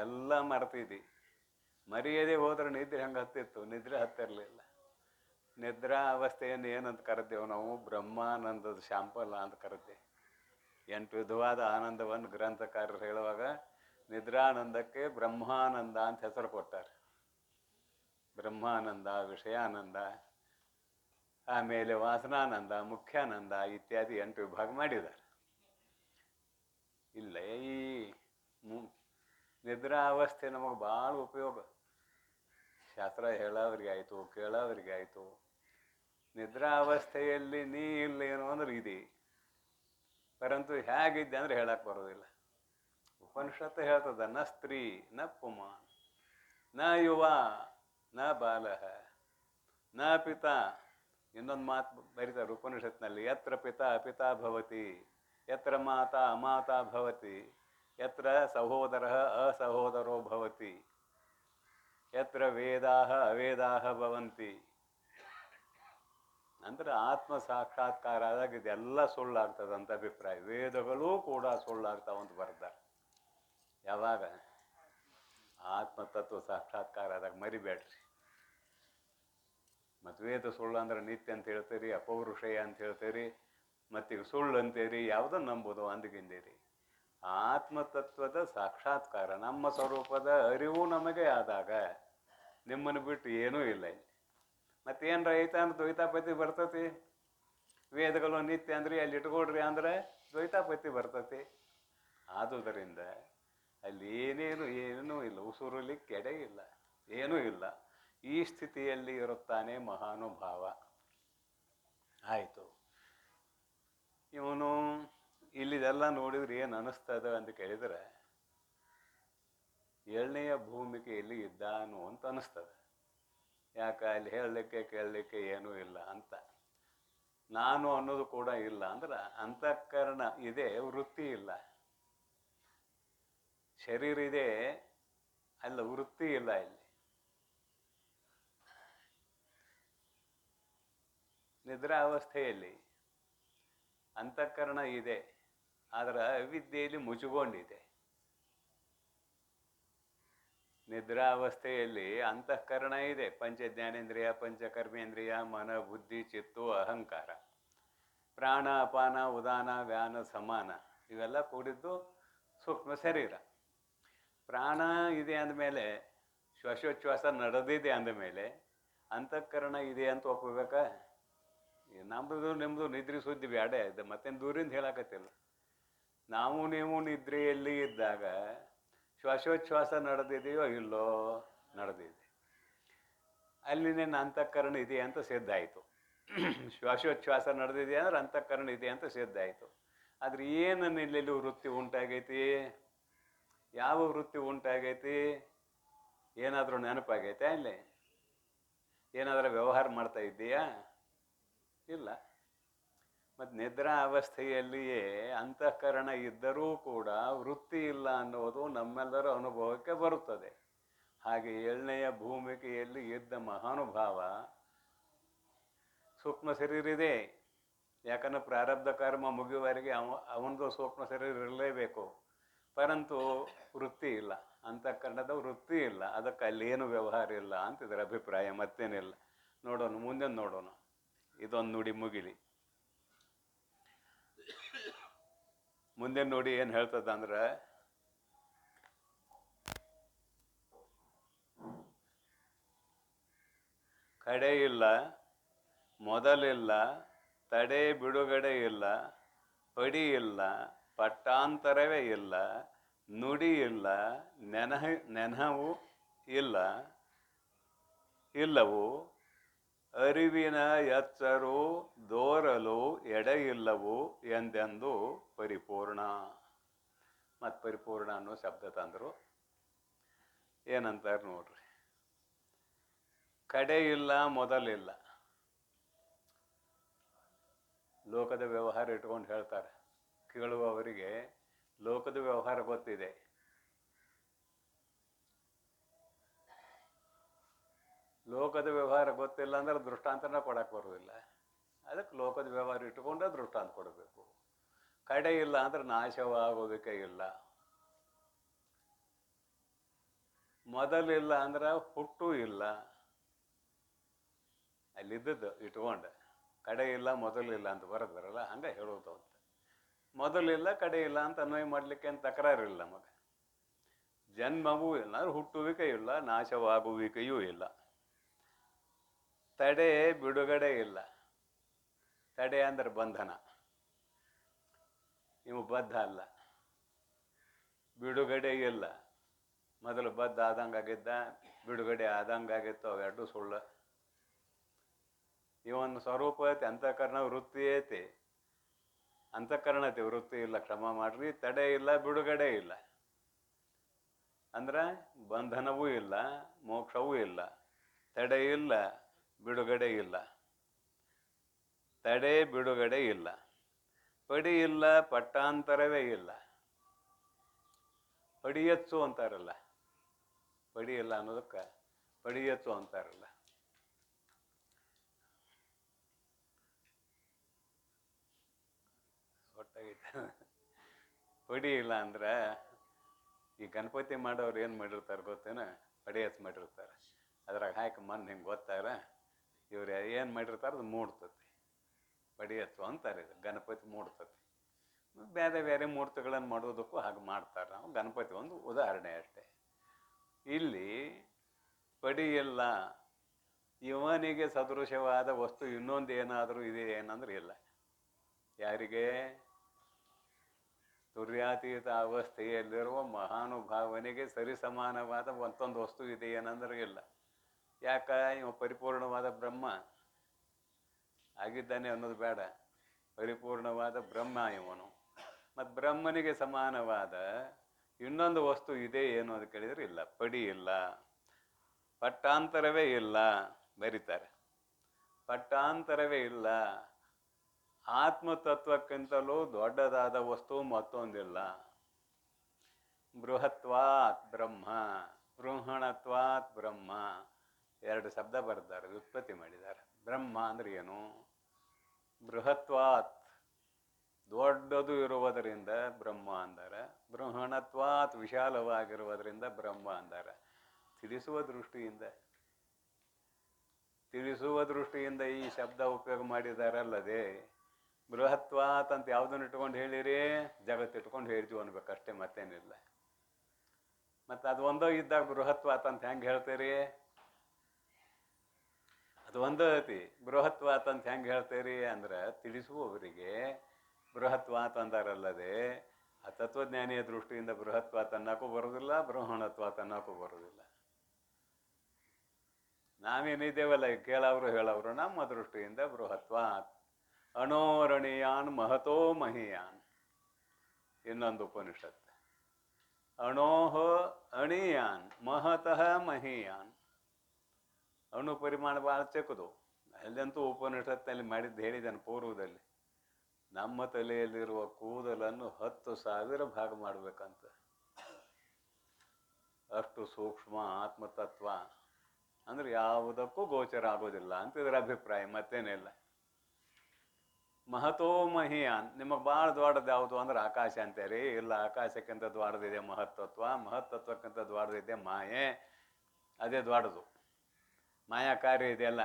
ಎಲ್ಲ ಮರ್ತಿದ್ದಿ. ಮರ್ಯಾದೆ ಹೋದ್ರೆ ನಿದ್ರೆ ಹೆಂಗೆ ಹತ್ತಿತ್ತು? ನಿದ್ರೆ ಹತ್ತಿರಲಿಲ್ಲ. ನಿದ್ರಾ ಅವಸ್ಥೆಯನ್ನು ಏನಂತ ಕರಿತೇವೆ ನಾವು? ಬ್ರಹ್ಮಾನಂದದ ಶಾಂಪಲ್ ಅಂತ ಕರಿತೇವೆ. 8 ವಿಧವಾದ ಆನಂದವನ್ನು ಗ್ರಂಥಕಾರರು ಹೇಳುವಾಗ ನಿದ್ರಾನಂದಕ್ಕೆ ಬ್ರಹ್ಮಾನಂದ ಅಂತ ಹೆಸರು ಕೊಟ್ಟಾರೆ. ಬ್ರಹ್ಮಾನಂದ, ವಿಷಯಾನಂದ, ಆಮೇಲೆ ವಾಸನಾನಂದ, ಮುಖ್ಯಾನಂದ ಇತ್ಯಾದಿ 8 ವಿಭಾಗ ಮಾಡಿದ್ದಾರೆ. ಇಲ್ಲ, ಈ ನಿದ್ರಾ ಅವಸ್ಥೆ ನಮಗೆ ಭಾಳ ಉಪಯೋಗ. ಶಾಸ್ತ್ರ ಹೇಳೋವ್ರಿಗೆ ಆಯಿತು, ಕೇಳೋವ್ರಿಗೆ ಆಯಿತು. ನಿದ್ರಾ ಅವಸ್ಥೆಯಲ್ಲಿ ನೀ ಇಲ್ಲ ಏನು ಅಂದ್ರೆ ಇದೆ, ಪರಂತು ಹೇಗಿದ್ದೆ ಅಂದ್ರೆ ಹೇಳಕ್ಕೆ ಬರೋದಿಲ್ಲ. ಉಪನಿಷತ್ತು ಹೇಳ್ತದ, ನ ಸ್ತ್ರೀ ನ ಪುಮಾನ್ ನ ಯುವ ನ ಬಾಲಃ ನ ಪಿತಾ. ಇನ್ನೊಂದು ಮಾತು ಬರೀತಾರೆ ಉಪನಿಷತ್ನಲ್ಲಿ, ಯತ್ರ ಪಿತಾ ಅಪಿತಾ ಭವತಿ, ಯತ್ರ ಮಾತಾ ಅಮಾತಾ ಭವತಿ, ಯತ್ರ ಸಹೋದರ ಅಸಹೋದರೋ ಭವತಿ, ಯತ್ರ ವೇದಾಹ ಅವೇದಾಹ ಭವಂತಿ. ಅಂದ್ರೆ ಆತ್ಮ ಸಾಕ್ಷಾತ್ಕಾರ ಆದಾಗ ಇದೆಲ್ಲ ಸುಳ್ಳಾಗ್ತದಂತ ಅಭಿಪ್ರಾಯ. ವೇದಗಳೂ ಕೂಡ ಸುಳ್ಳಾಗ್ತಾವಂತ ಬರ್ತಾರೆ. ಯಾವಾಗ? ಆತ್ಮತತ್ವ ಸಾಕ್ಷಾತ್ಕಾರ ಆದಾಗ. ಮರಿಬೇಡ್ರಿ. ಮತ್ತು ವೇದ ಸುಳ್ಳು ಅಂದ್ರೆ ನಿತ್ಯ ಅಂತ ಹೇಳ್ತೀರಿ, ಅಪೌರುಷೇಯ ಅಂತ ಹೇಳ್ತೀರಿ, ಮತ್ತೀಗ ಸುಳ್ಳು ಅಂತೀರಿ. ಯಾವುದನ್ನು ನಂಬೋದು ಅಂದ್ಗಿಂದಿರಿ. ಆತ್ಮತತ್ವದ ಸಾಕ್ಷಾತ್ಕಾರ, ನಮ್ಮ ಸ್ವರೂಪದ ಅರಿವು ನಮಗೆ ಆದಾಗ ನಿಮ್ಮನ್ನು ಬಿಟ್ಟು ಏನೂ ಇಲ್ಲ. ಮತ್ತೇನು ರೈತ ಅಂದ್ರೆ ದ್ವೈತಾಪತಿ ಬರ್ತತಿ. ವೇದಗಳು ನಿತ್ಯ ಅಂದ್ರೆ ಅಲ್ಲಿ ಇಟ್ಕೊಡ್ರಿ ಅಂದ್ರೆ ದ್ವೈತಾಪತಿ ಬರ್ತತಿ. ಆದುದರಿಂದ ಅಲ್ಲಿ ಏನೂ ಇಲ್ಲ, ಉಸುರಲಿಕ್ಕೆ ಎಡೆ ಇಲ್ಲ, ಏನೂ ಇಲ್ಲ. ಈ ಸ್ಥಿತಿಯಲ್ಲಿ ಇರುತ್ತಾನೆ ಮಹಾನುಭಾವ. ಆಯಿತು, ಇವನು ಇಲ್ಲಿದೆಲ್ಲ ನೋಡಿದ್ರೆ ಏನು ಅನ್ನಿಸ್ತದ ಅಂತ ಕೇಳಿದರೆ, 7ನೆಯ ಭೂಮಿಕೆಯಲ್ಲಿ ಇದ್ದಾನು ಅಂತ ಅನ್ನಿಸ್ತದೆ. ಯಾಕೆ? ಅಲ್ಲಿ ಹೇಳಲಿಕ್ಕೆ ಕೇಳಲಿಕ್ಕೆ ಏನೂ ಇಲ್ಲ ಅಂತ. ನಾನು ಅನ್ನೋದು ಕೂಡ ಇಲ್ಲ ಅಂದ್ರೆ ಅಂತಃಕರಣ ಇದೆ, ವೃತ್ತಿ ಇಲ್ಲ. ಶರೀರ ಇದೆ, ಅಲ್ಲ ವೃತ್ತಿ ಇಲ್ಲ. ಇಲ್ಲಿ ನಿದ್ರಾವಸ್ಥೆಯಲ್ಲಿ ಅಂತಃಕರಣ ಇದೆ, ಆದರೆ ಅವಿದ್ಯೆಯಲ್ಲಿ ಮುಚ್ಚುಕೊಂಡಿದೆ. ನಿದ್ರಾವಸ್ಥೆಯಲ್ಲಿ ಅಂತಃಕರಣ ಇದೆ, ಪಂಚಜ್ಞಾನೇಂದ್ರಿಯ, ಪಂಚಕರ್ಮೇಂದ್ರಿಯ, ಮನ, ಬುದ್ಧಿ, ಚಿತ್ತು, ಅಹಂಕಾರ, ಪ್ರಾಣ, ಅಪಾನ, ಉದಾನ, ವ್ಯಾನ, ಸಮಾನ ಇವೆಲ್ಲ ಕೂಡಿದ್ದು ಸೂಕ್ಷ್ಮ ಶರೀರ. ಪ್ರಾಣ ಇದೆ ಅಂದಮೇಲೆ, ಶ್ವಾಸೋಚ್ಛ್ವಾಸ ನಡೆದಿದೆ ಅಂದಮೇಲೆ ಅಂತಃಕರಣ ಇದೆ ಅಂತ ಒಪ್ಪಬೇಕಾ? ನಮ್ಮದು ನಿಮ್ಮದು ನಿದ್ರೆ ಸುದ್ದಿ ಬ್ಯಾಡ ಇದೆ, ಮತ್ತೇನು ದೂರಿಂದ ಹೇಳಕತ್ತಿಲ್ಲ. ನಾವು ನೀವು ನಿದ್ರೆಯಲ್ಲಿ ಇದ್ದಾಗ ಶ್ವಾಸೋಚ್ಛ್ವಾಸ ನಡೆದಿದೆಯೋ ಇಲ್ಲೋ? ನಡೆದಿದೆ. ಅಲ್ಲಿ ನಿನ್ನ ಅಂತಃಕರಣ ಇದೆ ಅಂತ ಸಿದ್ಧ ಆಯಿತು. ಶ್ವಾಸೋಚ್ಛ್ವಾಸ ನಡೆದಿದೆ ಅಂದ್ರೆ ಅಂತಃಕರಣ ಇದೆ ಅಂತ ಸಿದ್ಧ ಆಯಿತು. ಆದ್ರೆ ಏನು ನಿನ್ನಲ್ಲಿ ವೃತ್ತಿ ಉಂಟಾಗೈತಿ? ಯಾವ ವೃತ್ತಿ ಉಂಟಾಗೈತಿ? ಏನಾದರೂ ನೆನಪಾಗೈತೆ ಅಲ್ಲಿ? ಏನಾದರೂ ವ್ಯವಹಾರ ಮಾಡ್ತಾ ಇದ್ದೀಯಾ? ಇಲ್ಲ. ಮತ್ತು ನಿದ್ರಾ ಅವಸ್ಥೆಯಲ್ಲಿಯೇ ಅಂತಃಕರಣ ಇದ್ದರೂ ಕೂಡ ವೃತ್ತಿ ಇಲ್ಲ ಅನ್ನೋದು ನಮ್ಮೆಲ್ಲರ ಅನುಭವಕ್ಕೆ ಬರುತ್ತದೆ. ಹಾಗೆ 7ನೆಯ ಭೂಮಿಕೆಯಲ್ಲಿ ಇದ್ದ ಮಹಾನುಭಾವ ಸೂಕ್ಷ್ಮ ಶರೀರ ಇದೆ. ಯಾಕಂದ್ರೆ ಪ್ರಾರಬ್ಧ ಕರ್ಮ ಮುಗಿಯುವವರೆಗೆ ಅವನದು ಸೂಕ್ಷ್ಮ ಶರೀರ ಇರಲೇಬೇಕು. ಪರಂತು ವೃತ್ತಿ ಇಲ್ಲ, ಅಂತಃಕರಣದ ವೃತ್ತಿ ಇಲ್ಲ. ಅದಕ್ಕೆ ಅಲ್ಲೇನು ವ್ಯವಹಾರ ಇಲ್ಲ ಅಂತ ಇದರ ಅಭಿಪ್ರಾಯ, ಮತ್ತೇನಿಲ್ಲ. ನೋಡೋಣ, ಮುಂದೆ ನೋಡೋಣ. ಇದೊಂದು ನುಡಿ ಮುಗಿಲಿ. ಮುಂದೆ ನೋಡಿ ಏನು ಹೇಳ್ತದ ಅಂದ್ರೆ, ಕಡೆ ಇಲ್ಲ, ಮೊದಲಿಲ್ಲ, ತಡೆ ಬಿಡುಗಡೆ ಇಲ್ಲ, ಪಡಿ ಇಲ್ಲ, ಪಟ್ಟಾಂತರವೇ ಇಲ್ಲ, ನುಡಿ ಇಲ್ಲ, ನೆನಹವು ಇಲ್ಲ, ಇಲ್ಲವು ಅರಿವಿನ ಎಚ್ಚರು ದೋರಲು ಎಡೆಯಿಲ್ಲವು ಎಂದೆಂದು ಪರಿಪೂರ್ಣ. ಮತ್ತು ಪರಿಪೂರ್ಣ ಅನ್ನೋ ಶಬ್ದ ತಂದರು. ಏನಂತಾರೆ ನೋಡ್ರಿ. ಕಡೆ ಇಲ್ಲ, ಮೊದಲಿಲ್ಲ. ಲೋಕದ ವ್ಯವಹಾರ ಇಟ್ಕೊಂಡು ಹೇಳ್ತಾರೆ. ಕೇಳುವವರಿಗೆ ಲೋಕದ ವ್ಯವಹಾರ ಗೊತ್ತಿದೆ. ಲೋಕದ ವ್ಯವಹಾರ ಗೊತ್ತಿಲ್ಲ ಅಂದ್ರೆ ದೃಷ್ಟಾಂತನ ಕೊಡಕ್ಕೆ ಬರೋದಿಲ್ಲ. ಅದಕ್ಕೆ ಲೋಕದ ವ್ಯವಹಾರ ಇಟ್ಕೊಂಡ್ರೆ ದೃಷ್ಟಾಂತ ಕೊಡಬೇಕು. ಕಡೆ ಇಲ್ಲ ಅಂದ್ರೆ ನಾಶವಾಗೋದಕ್ಕೆ ಇಲ್ಲ. ಮೊದಲಿಲ್ಲ ಅಂದ್ರೆ ಹುಟ್ಟು ಇಲ್ಲ. ಅಲ್ಲಿದ್ದದ್ದು ಇಟ್ಕೊಂಡೆ ಕಡೆ ಇಲ್ಲ ಮೊದಲಿಲ್ಲ ಅಂತ ಬರೋದ್ರಲ್ಲ, ಹಂಗೆ ಹೇಳೋದು ಅಂತ. ಮೊದಲಿಲ್ಲ ಕಡೆ ಇಲ್ಲ ಅಂತ ಅನ್ವಯ ಮಾಡಲಿಕ್ಕೆ ಅಂತ ತಕರಾರಿಲ್ಲ ನಮಗೆ. ಜನ್ಮವೂ ಇಲ್ಲ ಅಂದ್ರೆ ಹುಟ್ಟುವಿಕೆ ಇಲ್ಲ, ನಾಶವಾಗುವಿಕೆಯೂ ಇಲ್ಲ. ತಡೆ ಬಿಡುಗಡೆ ಇಲ್ಲ. ತಡೆ ಅಂದ್ರೆ ಬಂಧನ, ಇವು ಬದ್ಧ ಅಲ್ಲ. ಬಿಡುಗಡೆ ಇಲ್ಲ. ಮೊದಲು ಬದ್ಧ ಆದಂಗಾಗಿದ್ದ, ಬಿಡುಗಡೆ ಆದಂಗಾಗಿತ್ತು, ಅವೆರಡು ಸುಳ್ಳು. ಇವನ್ ಸ್ವರೂಪ ಐತಿ, ಅಂತಃಕರಣ ವೃತ್ತಿ ಐತಿ. ಅಂತಃಕರಣತೆ ವೃತ್ತಿ ಇಲ್ಲ, ಕ್ಷಮ ಮಾಡ್ರಿ. ತಡೆ ಇಲ್ಲ, ಬಿಡುಗಡೆ ಇಲ್ಲ. ಅಂದ್ರೆ ಬಂಧನವೂ ಇಲ್ಲ, ಮೋಕ್ಷವೂ ಇಲ್ಲ. ತಡೆ ಇಲ್ಲ, ಬಿಡುಗಡೆ ಇಲ್ಲ. ತಡೆ ಬಿಡುಗಡೆ ಇಲ್ಲ. ಪಡಿ ಇಲ್ಲ, ಪಟ್ಟಾಂತರವೇ ಇಲ್ಲ. ಪಡಿಯಚ್ಚು ಅಂತಾರಲ್ಲ, ಪಡಿ ಇಲ್ಲ ಅನ್ನೋದಕ್ಕೆ ಪಡಿಯಚ್ಚು ಅಂತಾರಲ್ಲ. ಒಟ್ಟಾಗೈತೆ. ಪಡಿ ಇಲ್ಲ ಅಂದ್ರೆ ಈ ಗಣಪತಿ ಮಾಡೋರು ಏನು ಮಾಡಿರ್ತಾರೆ ಗೊತ್ತೇನ? ಪಡಿ ಹಚ್ಚಿ ಮಾಡಿರ್ತಾರೆ. ಅದ್ರಾಗ ಹಾಕಿ ಮಣ್ಣು ಹಿಂಗೆ ಗೊತ್ತಾರ, ಇವ್ರು ಏನು ಮಾಡಿರ್ತಾರೆ ಅದು ಮೂಡ್ತತಿ. ಪಡಿ ಹಚ್ಚು ಅಂತಾರೆ. ಇದು ಗಣಪತಿ ಮೂಡ್ತತಿ. ಬೇರೆ ಬೇರೆ ಮೂರ್ತಿಗಳನ್ನು ಮಾಡೋದಕ್ಕೂ ಹಾಗೆ ಮಾಡ್ತಾರೆ. ನಾವು ಗಣಪತಿ ಒಂದು ಉದಾಹರಣೆ ಅಷ್ಟೇ. ಇಲ್ಲಿ ಪಡಿ ಇಲ್ಲ, ಇವನಿಗೆ ಸದೃಶವಾದ ವಸ್ತು ಇನ್ನೊಂದು ಏನಾದರೂ ಇದೆ ಏನಂದ್ರೆ ಇಲ್ಲ. ಯಾರಿಗೆ? ತುರ್ಯಾತೀತ ಅವಸ್ಥೆಯಲ್ಲಿರುವ ಮಹಾನುಭಾವನಿಗೆ ಸರಿಸಮಾನವಾದ ಮತ್ತೊಂದು ವಸ್ತು ಇದೆ ಏನಂದ್ರೆ ಇಲ್ಲ. ಯಾಕ? ಇವ ಪರಿಪೂರ್ಣವಾದ ಬ್ರಹ್ಮ ಆಗಿದ್ದಾನೆ ಅನ್ನೋದು ಬೇಡ. ಪರಿಪೂರ್ಣವಾದ ಬ್ರಹ್ಮ ಇವನು. ಮತ್ತು ಬ್ರಹ್ಮನಿಗೆ ಸಮಾನವಾದ ಇನ್ನೊಂದು ವಸ್ತು ಇದೆ ಏನು ಅಂತ ಕೇಳಿದ್ರೆ ಇಲ್ಲ. ಪಡಿ ಇಲ್ಲ, ಪಟ್ಟಾಂತರವೇ ಇಲ್ಲ. ಬರೀತಾರೆ, ಪಟ್ಟಾಂತರವೇ ಇಲ್ಲ. ಆತ್ಮತತ್ವಕ್ಕಿಂತಲೂ ದೊಡ್ಡದಾದ ವಸ್ತು ಮತ್ತೊಂದಿಲ್ಲ. ಬೃಹತ್ವಾತ್ ಬ್ರಹ್ಮ, ಬೃಹಣತ್ವಾತ್ ಬ್ರಹ್ಮ, ಎರಡು ಶಬ್ದ ಬರ್ತಾರೆ, ವ್ಯುತ್ಪತ್ತಿ ಮಾಡಿದ್ದಾರೆ. ಬ್ರಹ್ಮ ಅಂದ್ರೆ ಏನು? ಬೃಹತ್ವಾತ್, ದೊಡ್ಡದು ಇರುವುದರಿಂದ ಬ್ರಹ್ಮ ಅಂದಾರ. ಬೃಹಣತ್ವಾತ್, ವಿಶಾಲವಾಗಿರುವುದರಿಂದ ಬ್ರಹ್ಮ ಅಂದಾರ. ತಿಳಿಸುವ ದೃಷ್ಟಿಯಿಂದ ಈ ಶಬ್ದ ಉಪಯೋಗ ಮಾಡಿದಾರಲ್ಲದೆ, ಬೃಹತ್ವಾತ್ ಅಂತ ಯಾವುದನ್ನು ಇಟ್ಕೊಂಡು ಹೇಳಿರಿ? ಜಗತ್ತು ಇಟ್ಕೊಂಡು ಹೇಳ್ತೀವಿ ಅನ್ಬೇಕಷ್ಟೇ, ಮತ್ತೇನಿಲ್ಲ. ಮತ್ತು ಅದು ಒಂದೋ ಇದ್ದಾಗ ಬೃಹತ್ವಾತ್ ಅಂತ ಹೆಂಗೆ ಹೇಳ್ತೀರಿ? ಅದು ಒಂದೇ ಐತಿ. ಬೃಹತ್ವಾತ್ ಅಂತ ಹೆಂಗೆ ಹೇಳ್ತೀರಿ ಅಂದ್ರೆ ತಿಳಿಸುವವರಿಗೆ ಬೃಹತ್ವಾತ್ ಅಂದಾರಲ್ಲದೆ, ಆ ತತ್ವಜ್ಞಾನಿಯ ದೃಷ್ಟಿಯಿಂದ ಬೃಹತ್ವ ತನ್ನಕ್ಕೂ ಬರೋದಿಲ್ಲ, ಬ್ರಹ್ಮಣತ್ವ ತನ್ನಕ್ಕೂ ಬರೋದಿಲ್ಲ. ನಾವೇನಿದ್ದೇವಲ್ಲ ಕೇಳವರು ಹೇಳವರು ನಮ್ಮ ದೃಷ್ಟಿಯಿಂದ ಬೃಹತ್ವ. ಅಣೋರಣೀಯಾನ್ ಮಹತೋ ಮಹೀಯಾನ್. ಇನ್ನೊಂದು ಉಪನಿಷತ್, ಅಣೋಹ ಅಣೀಯಾನ್ ಮಹತಃ ಮಹೀಯಾನ್. ಅಣು ಪರಿಮಾಣ ಭಾಳ ಚಿಕ್ಕದು. ಅಲ್ಲಂತೂ ಉಪನಿಷತ್ನಲ್ಲಿ ಮಾಡಿದ್ದು ಹೇಳಿದ್ದಾನೆ ಪೂರ್ವದಲ್ಲಿ, ನಮ್ಮ ತಲೆಯಲ್ಲಿರುವ ಕೂದಲನ್ನು 10,000 ಭಾಗ ಮಾಡಬೇಕಂತ. ಅಷ್ಟು ಸೂಕ್ಷ್ಮ ಆತ್ಮತತ್ವ. ಅಂದ್ರೆ ಯಾವುದಕ್ಕೂ ಗೋಚರ ಆಗೋದಿಲ್ಲ ಅಂತ ಇದರ ಅಭಿಪ್ರಾಯ, ಮತ್ತೇನಿಲ್ಲ. ಮಹತೋ ಮಹಿಯಾನ್, ನಿಮಗೆ ಭಾಳ ದೊಡ್ಡದು ಯಾವುದು ಅಂದ್ರೆ ಆಕಾಶ ಅಂತೀರಿ. ಇಲ್ಲ, ಆಕಾಶಕ್ಕಿಂತ ದೊಡ್ಡದಿದೆ ಮಹತ್ತತ್ವ, ಮಹತ್ತತ್ವಕ್ಕಿಂತ ದೊಡ್ಡದಿದೆ ಮಾಯೆ. ಅದೇ ದೊಡ್ಡದು. ಮಾಯಾ ಕಾರ್ಯ ಇದೆಯಲ್ಲ.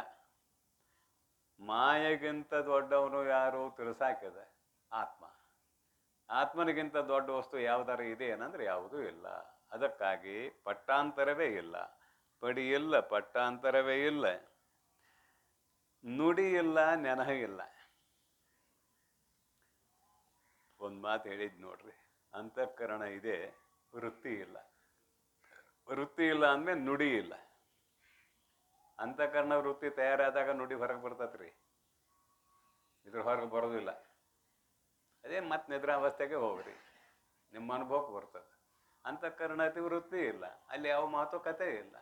ಮಾಯೆಗಿಂತ ದೊಡ್ಡವನು ಯಾರು ತಿಳಿಸಾಕಿದೆ ಆತ್ಮ. ಆತ್ಮನಿಗಿಂತ ದೊಡ್ಡ ವಸ್ತು ಯಾವ್ದಾರು ಇದೆ ಏನಂದ್ರೆ ಯಾವುದೂ ಇಲ್ಲ. ಅದಕ್ಕಾಗಿ ಪಟ್ಟಾಂತರವೇ ಇಲ್ಲ, ಪಡಿ ಇಲ್ಲ, ಪಟ್ಟಾಂತರವೇ ಇಲ್ಲ, ನುಡಿ ಇಲ್ಲ, ನೆನಹ ಇಲ್ಲ. ಒಂದು ಮಾತು ಹೇಳಿದ್ ನೋಡ್ರಿ, ಅಂತಃಕರಣ ಇದೆ, ವೃತ್ತಿ ಇಲ್ಲ. ವೃತ್ತಿ ಇಲ್ಲ ಅಂದಮೇಲೆ ನುಡಿ ಇಲ್ಲ. ಅಂತಃಕರಣ ವೃತ್ತಿ ತಯಾರಾದಾಗ ನುಡಿ ಹೊರಗೆ ಬರ್ತತ್ರಿ, ಇದ್ರ ಹೊರಗೆ ಬರೋದಿಲ್ಲ. ಅದೇ ಮತ್ತೆ ನಿದ್ರಾವಸ್ಥೆಗೆ ಹೋಗ್ರಿ, ನಿಮ್ಮ ಅನುಭವಕ್ಕೆ ಬರ್ತದೆ. ಅಂತಃಕರಣತಿ ವೃತ್ತಿ ಇಲ್ಲ, ಅಲ್ಲಿ ಯಾವ ಮಾತುಕತೆ ಇಲ್ಲ,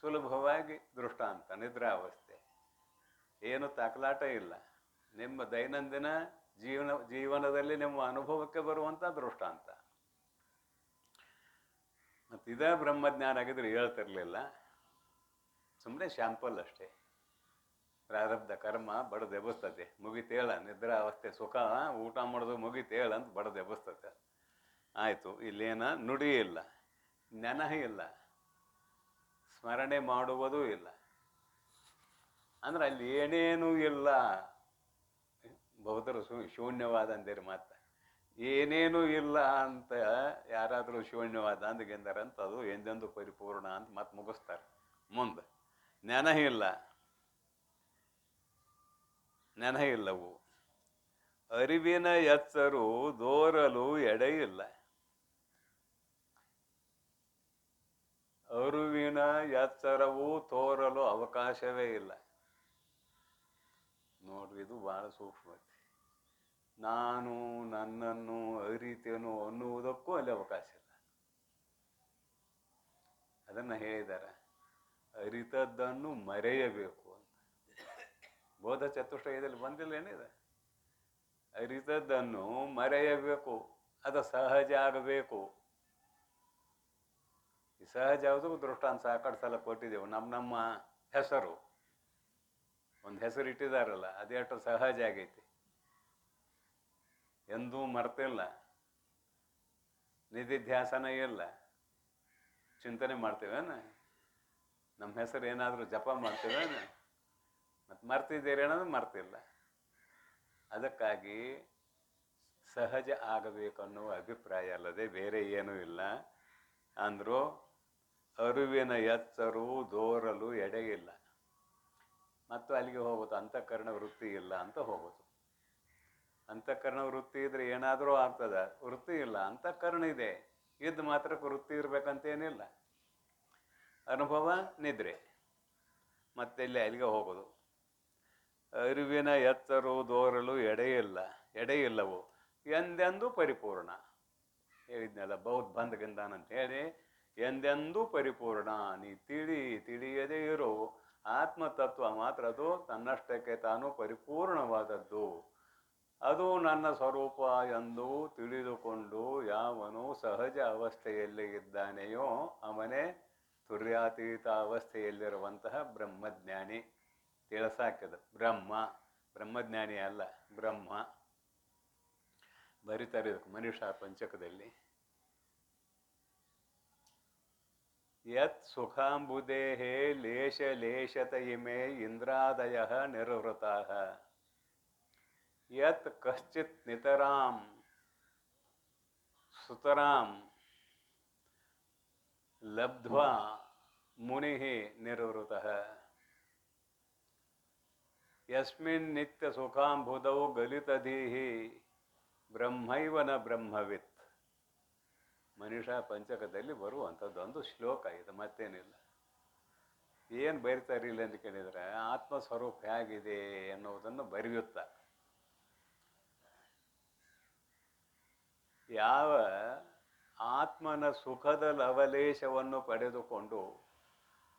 ಸುಲಭವಾಗಿ ದೃಷ್ಟಾಂತ ನಿದ್ರಾವಸ್ಥೆ, ಏನು ತಾಕಲಾಟ ಇಲ್ಲ. ನಿಮ್ಮ ದೈನಂದಿನ ಜೀವನದಲ್ಲಿ ನಿಮ್ಮ ಅನುಭವಕ್ಕೆ ಬರುವಂಥ ದೃಷ್ಟಾಂತ. ಮತ್ತು ಇದೇ ಬ್ರಹ್ಮಜ್ಞಾನ ಆಗಿದ್ರೆ ಹೇಳ್ತಿರ್ಲಿಲ್ಲ, ಸುಮ್ಮನೆ ಶಾಂಪಲ್ ಅಷ್ಟೇ. ಪ್ರಾರಬ್ಧ ಕರ್ಮ ಬಡದು ಎಬ್ಬಿಸ್ತತೆ, ಮುಗಿತೇಳ ನಿದ್ರಾವಸ್ಥೆ ಸುಖ, ಊಟ ಮಾಡೋದು ಮುಗಿತೇಳ ಅಂತ ಬಡದು ಎಬ್ಬಿಸ್ತತೆ. ಆಯಿತು, ಇಲ್ಲೇನ ನುಡಿ ಇಲ್ಲ, ನೆನಹ ಇಲ್ಲ, ಸ್ಮರಣೆ ಮಾಡುವುದೂ ಇಲ್ಲ. ಅಂದ್ರೆ ಅಲ್ಲಿ ಏನೇನೂ ಇಲ್ಲ. ಬೌದ್ಧರು ಶೂನ್ಯವಾದ ಅಂದೇರಿ. ಮಾತ್ರ ಏನೇನೂ ಇಲ್ಲ ಅಂತ ಯಾರಾದರೂ ಶೂನ್ಯವಾದ ಅಂದ್ಗೆಂದಾರಂತ ಅದು ಎಂದೆಂದು ಪರಿಪೂರ್ಣ ಅಂತ ಮತ್ತೆ ಮುಗಿಸ್ತಾರೆ. ಮುಂದೆ ನೆನಹ ಇಲ್ಲ, ನೆನಹ ಇಲ್ಲವು. ಅರಿವಿನ ಎಚ್ಚರು ದೋರಲು ಎಡೆಯಿಲ್ಲ. ಅರಿವಿನ ಎಚ್ಚರವು ತೋರಲು ಅವಕಾಶವೇ ಇಲ್ಲ. ನೋಡ್ರಿ, ಇದು ಬಹಳ ಸೂಕ್ಷ್ಮ. ನಾನು ನನ್ನನ್ನು ಅರಿತೇನು ಅನ್ನುವುದಕ್ಕೂ ಅಲ್ಲಿ ಅವಕಾಶ ಇಲ್ಲ. ಅದನ್ನು ಹೇಳಿದ್ದಾರೆ, ಅರಿತದ್ದನ್ನು ಮರೆಯಬೇಕು ಅಂತ. ಬೋಧ ಚತುಷ್ಟಯದಲ್ಲಿ ಬಂದಿಲ್ಲ ಏನಿದೆ? ಅರಿತದ್ದನ್ನು ಮರೆಯಬೇಕು, ಅದು ಸಹಜ ಆಗಬೇಕು. ಈ ಸಹಜ ಯಾವುದು ದೃಷ್ಟಾಂತ ಸಾಕಷ್ಟು ಸಲ ಕೊಟ್ಟಿದ್ದೆವು. ನಮ್ಮ ಹೆಸರು, ಒಂದು ಹೆಸರು ಇಟ್ಟಿದಾರಲ್ಲ, ಅದೆಷ್ಟು ಸಹಜ ಆಗೈತಿ, ಎಂದೂ ಮರ್ತಿಲ್ಲ, ನಿಧಿಧ್ಯಾಸನ ಇಲ್ಲ. ಚಿಂತನೆ ಮಾಡ್ತೇವೇನ? ನಮ್ಮ ಹೆಸರು ಏನಾದರೂ ಜಪ ಮಾಡ್ತೇವೇನ? ಮತ್ತು ಮರ್ತಿದ್ದೀರಿ ಅನ್ನೋದು ಮರ್ತಿಲ್ಲ. ಅದಕ್ಕಾಗಿ ಸಹಜ ಆಗಬೇಕನ್ನುವ ಅಭಿಪ್ರಾಯ ಅಲ್ಲದೆ ಬೇರೆ ಏನೂ ಇಲ್ಲ. ಅಂದರೂ ಅರಿವಿನ ಎಚ್ಚರು ದೋರಲು ಎಡೆಯಿಲ್ಲ. ಮತ್ತು ಅಲ್ಲಿಗೆ ಹೋಗೋದು ಅಂತಃಕರಣ ವೃತ್ತಿ ಇಲ್ಲ ಅಂತ ಹೋಗೋದು. ಅಂತಃಕರಣ ವೃತ್ತಿ ಇದ್ರೆ ಏನಾದರೂ ಆಗ್ತದ, ವೃತ್ತಿ ಇಲ್ಲ. ಅಂತಃಕರಣ ಇದೆ, ಇದ್ದು ಮಾತ್ರಕ್ಕೆ ವೃತ್ತಿ ಇರ್ಬೇಕಂತೇನಿಲ್ಲ. ಅನುಭವ ನಿದ್ರೆ, ಮತ್ತೆ ಇಲ್ಲಿ ಅಲ್ಲಿಗೆ ಹೋಗೋದು. ಅರಿವಿನ ಎಚ್ಚರು ದೋರಲು ಎಡೆಯಿಲ್ಲವು ಎಂದೆಂದೂ ಪರಿಪೂರ್ಣ. ಹೇಳಿದ್ನಲ್ಲ, ಬೌದ್ಧ ಬಂದ್ಗಿಂದಾನ ಅಂತ ಹೇಳಿ, ಎಂದೆಂದೂ ಪರಿಪೂರ್ಣ. ನೀ ತಿಳಿಯದೇ ಇರೋ ಆತ್ಮತತ್ವ ಮಾತ್ರ ಅದು ತನ್ನಷ್ಟಕ್ಕೆ ತಾನು ಪರಿಪೂರ್ಣವಾದದ್ದು. ಅದು ನನ್ನ ಸ್ವರೂಪ ಎಂದು ತಿಳಿದುಕೊಂಡು ಯಾವನು ಸಹಜ ಅವಸ್ಥೆಯಲ್ಲಿ ಇದ್ದಾನೆಯೋ ಅವನೇ ತುರ್ಯಾತೀತ ಅವಸ್ಥೆಯಲ್ಲಿರುವಂತಹ ಬ್ರಹ್ಮಜ್ಞಾನಿ. ತಿಳಿಸಾಕಿದ ಬ್ರಹ್ಮಜ್ಞಾನಿ ಅಲ್ಲ, ಬ್ರಹ್ಮ. ಬರಿತಾರೆ ಮನುಷ್ಯ ಪಂಚಕದಲ್ಲಿ. ಯತ್ ಸುಖಾಂಬುದೇಹೇ ಲೇಷತ ಇಮೇ ಇಂದ್ರಾದಯ ನಿರ್ವೃತಾಃ ಯತ್ ಕಶ್ಚಿತ್ ನಿತರಾಂ ಸುತರಾಂ ಲಬ್ಧ್ವಾ ಮುನಿಃ ನಿರ್ವೃತಃ ಯಸ್ಮಿನ್ ನಿತ್ಯ ಸುಖಾಂಬುದೌ ಗಲಿತಧೀಃ ಬ್ರಹ್ಮೈವ ನ ಬ್ರಹ್ಮವಿತ್. ಮನುಷ್ಯ ಪಂಚಕದಲ್ಲಿ ಬರುವಂಥದ್ದೊಂದು ಶ್ಲೋಕ ಇದು, ಮತ್ತೇನಿಲ್ಲ. ಏನು ಬರಿತಾರಿಲ್ಲ ಅಂತ ಕೇಳಿದರೆ ಆತ್ಮಸ್ವರೂಪ ಹೇಗಿದೆ ಎನ್ನುವುದನ್ನು ಬರೆಯುತ್ತ ಯಾವ ಆತ್ಮನ ಸುಖದ ಲವಲೇಶವನ್ನು ಪಡೆದುಕೊಂಡು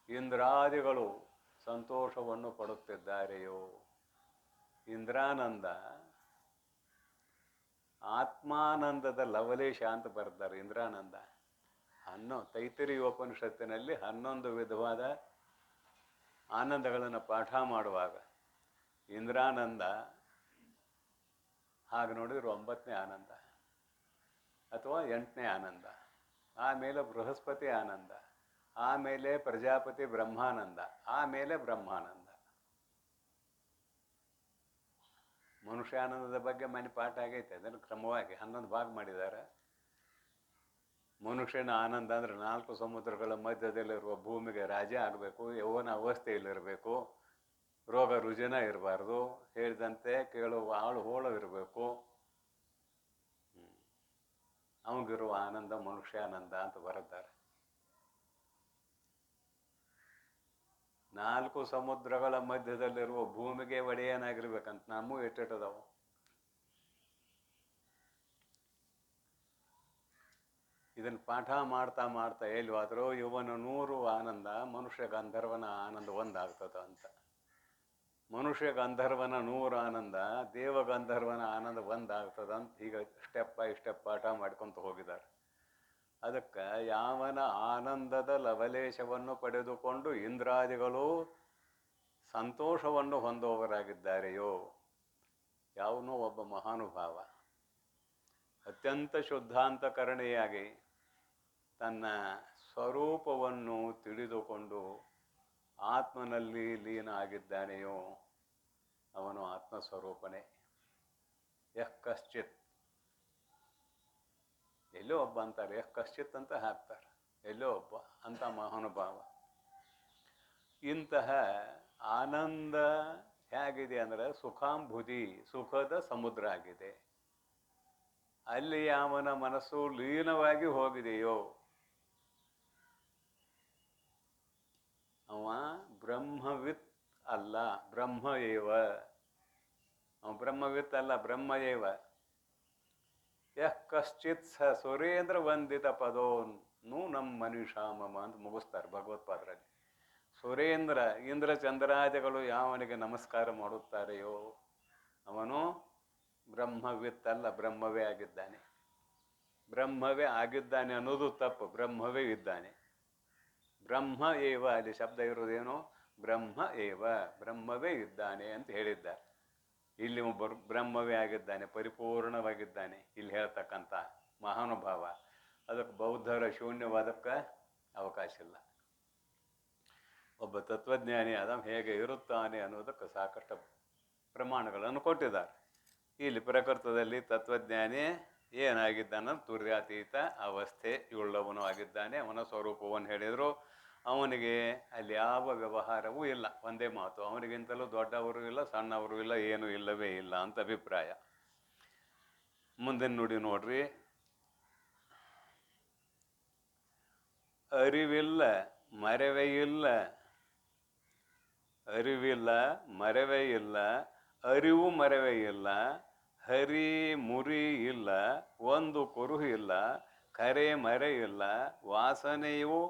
ಇಂದ್ರಾದಿಗಳು ಸಂತೋಷವನ್ನು ಪಡುತ್ತಿದ್ದಾರೆಯೋ, ಇಂದ್ರಾನಂದ ಆತ್ಮಾನಂದದ ಲವಲೇಶ ಅಂತ ಬರ್ತಾರೆ. ಇಂದ್ರಾನಂದ ತೈತರಿಯ ಉಪನಿಷತ್ತಿನಲ್ಲಿ 11 ವಿಧವಾದ ಆನಂದಗಳನ್ನು ಪಾಠ ಮಾಡುವಾಗ ಇಂದ್ರಾನಂದ ಹಾಗೆ ನೋಡಿದ್ರೆ 9ನೇ ಆನಂದ ಅಥವಾ 8ನೇ ಆನಂದ, ಆಮೇಲೆ ಬೃಹಸ್ಪತಿ ಆನಂದ, ಆಮೇಲೆ ಪ್ರಜಾಪತಿ ಬ್ರಹ್ಮಾನಂದ, ಆಮೇಲೆ ಬ್ರಹ್ಮಾನಂದ. ಮನುಷ್ಯಾನಂದದ ಬಗ್ಗೆ ಮನೆ ಪಾಠ ಆಗೈತೆ, ಅದನ್ನು ಕ್ರಮವಾಗಿ 11 ಭಾಗ ಮಾಡಿದ್ದಾರೆ. ಮನುಷ್ಯನ ಆನಂದ ಅಂದರೆ 4 ಸಮುದ್ರಗಳ ಮಧ್ಯದಲ್ಲಿರುವ ಭೂಮಿಗೆ ರಾಜ ಆಗಬೇಕು, ಯೌವನ ಅವಸ್ಥೆಯಲ್ಲಿರಬೇಕು, ರೋಗ ರುಜಿನ ಇರಬಾರ್ದು, ಹೇಳಿದಂತೆ ಕೇಳುವ ಆಳು ಹೋಳು ಇರಬೇಕು. ಅವನಿಗಿರುವ ಆನಂದ ಮನುಷ್ಯಾನಂದ ಅಂತ ಬರೆದ್ದಾರೆ. 4 ಸಮುದ್ರಗಳ ಮಧ್ಯದಲ್ಲಿರುವ ಭೂಮಿಗೆ ಒಡೆಯನಾಗಿರ್ಬೇಕಂತ ನಮ್ಮೂ ಎಟ್ಟಿಟ್ಟದವು. ಇದನ್ನು ಪಾಠ ಮಾಡ್ತಾ ಮಾಡ್ತಾ ಎಲ್ಲಿವಾದರೂ ಇವನ 100 ಆನಂದ ಮನುಷ್ಯ ಗಂಧರ್ವನ ಆನಂದ ಒಂದಾಗ್ತದ ಅಂತ. ಮನುಷ್ಯ ಗಂಧರ್ವನ 100 ಆನಂದ ದೇವ ಗಂಧರ್ವನ ಆನಂದ ಒಂದಾಗ್ತದ ಅಂತ ಈಗ ಸ್ಟೆಪ್ ಬೈ ಸ್ಟೆಪ್ ಪಾಠ ಮಾಡ್ಕೊತ ಹೋಗಿದ್ದಾರೆ. ಅದಕ್ಕೆ ಯಾವನ ಆನಂದದ ಲವಲೇಶವನ್ನು ಪಡೆದುಕೊಂಡು ಇಂದ್ರಾದಿಗಳು ಸಂತೋಷವನ್ನು ಹೊಂದುವವರಾಗಿದ್ದಾರೆಯೋ, ಯಾವನೋ ಒಬ್ಬ ಮಹಾನುಭಾವ ಅತ್ಯಂತ ಶುದ್ಧಾಂತಕರಣೆಯಾಗಿ ತನ್ನ ಸ್ವರೂಪವನ್ನು ತಿಳಿದುಕೊಂಡು ಆತ್ಮನಲ್ಲಿ ಲೀನ ಆಗಿದ್ದಾನೆಯೋ ಅವನು ಆತ್ಮಸ್ವರೂಪನೇ. ಯಃ ಕಶ್ಚಿತ್, ಎಲ್ಲೋ ಒಬ್ಬ ಅಂತಾರೆ, ಯಃ ಕಶ್ಚಿತ್ ಅಂತ ಹಾಕ್ತಾರೆ, ಎಲ್ಲೋ ಒಬ್ಬ ಅಂತ ಮಹಾನುಭಾವ. ಇಂತಹ ಆನಂದ ಹೇಗಿದೆ ಅಂದರೆ ಸುಖಾಂಬುಧಿ, ಸುಖದ ಸಮುದ್ರ ಆಗಿದೆ. ಅಲ್ಲಿ ಅವನ ಮನಸ್ಸು ಲೀನವಾಗಿ ಹೋಗಿದೆಯೋ ಅವ ಬ್ರಹ್ಮವಿತ್ ಅಲ್ಲ, ಬ್ರಹ್ಮ ಏವ. ಅವ ಬ್ರಹ್ಮವಿತ್ ಅಲ್ಲ, ಬ್ರಹ್ಮ ಏವ. ಯಃ ಕಶ್ಚಿತ್ ಸ ಸುರೇಂದ್ರ ವಂದಿತ ಪದೋನು ನಮ್ಮ ಮನುಷ್ಯ ಮಮ ಅಂತ ಮುಗಿಸ್ತಾರೆ ಭಗವತ್ಪಾದರಲ್ಲಿ. ಸುರೇಂದ್ರ ಇಂದ್ರ ಚಂದ್ರಾದಿಗಳು ಯಾವನಿಗೆ ನಮಸ್ಕಾರ ಮಾಡುತ್ತಾರೆಯೋ ಅವನು ಬ್ರಹ್ಮವಿತ್ ಅಲ್ಲ, ಬ್ರಹ್ಮವೇ ಆಗಿದ್ದಾನೆ. ಬ್ರಹ್ಮವೇ ಆಗಿದ್ದಾನೆ ಅನ್ನೋದು ತಪ್ಪು, ಬ್ರಹ್ಮವೇ ಇದ್ದಾನೆ. ಬ್ರಹ್ಮ ಏವ, ಅಲ್ಲಿ ಶಬ್ದ ಇರೋದೇನೋ ಬ್ರಹ್ಮ ಏವ, ಬ್ರಹ್ಮವೇ ಇದ್ದಾನೆ ಅಂತ ಹೇಳಿದ್ದಾರೆ. ಇಲ್ಲಿ ಬ್ರಹ್ಮವೇ ಆಗಿದ್ದಾನೆ, ಪರಿಪೂರ್ಣವಾಗಿದ್ದಾನೆ ಇಲ್ಲಿ ಹೇಳ್ತಕ್ಕಂಥ ಮಹಾನುಭಾವ. ಅದಕ್ಕೆ ಬೌದ್ಧರ ಶೂನ್ಯವಾದಕ್ಕೆ ಅವಕಾಶ ಇಲ್ಲ. ಒಬ್ಬ ತತ್ವಜ್ಞಾನಿ ಆದ ಹೇಗೆ ಇರುತ್ತಾನೆ ಅನ್ನೋದಕ್ಕೆ ಸಾಕಷ್ಟು ಪ್ರಮಾಣಗಳನ್ನು ಕೊಟ್ಟಿದ್ದಾರೆ. ಇಲ್ಲಿ ಪ್ರಕೃತದಲ್ಲಿ ತತ್ವಜ್ಞಾನಿ ಏನಾಗಿದ್ದಾನ, ತುರ್ಯಾತೀತ ಅವಸ್ಥೆ ಉಳ್ಳವನು ಆಗಿದ್ದಾನೆ. ಅವನ ಸ್ವರೂಪವನ್ನು ಹೇಳಿದರು. ಅವನಿಗೆ ಅಲ್ಲಿ ಯಾವ ವ್ಯವಹಾರವೂ ಇಲ್ಲ, ಒಂದೇ ಮಾತು, ಅವನಿಗಿಂತಲೂ ದೊಡ್ಡವರು ಇಲ್ಲ, ಸಣ್ಣವರು ಇಲ್ಲ, ಏನೂ ಇಲ್ಲವೇ ಇಲ್ಲ ಅಂತ ಅಭಿಪ್ರಾಯ. ಮುಂದಿನ ನುಡಿ ನೋಡ್ರಿ, ಅರಿವಿಲ್ಲ ಮರೆವೇ ಇಲ್ಲ, ಅರಿವಿಲ್ಲ ಮರೆವೇ ಇಲ್ಲ, ಅರಿವು ಮರೆವೇ ಇಲ್ಲ, ಹರಿ ಮುರಿ ಇಲ್ಲ, ಒಂದು ಕುರುಹು ಇಲ್ಲ, ಕರೆ ಮರೆ ಇಲ್ಲ, ವಾಸನೆಯೂ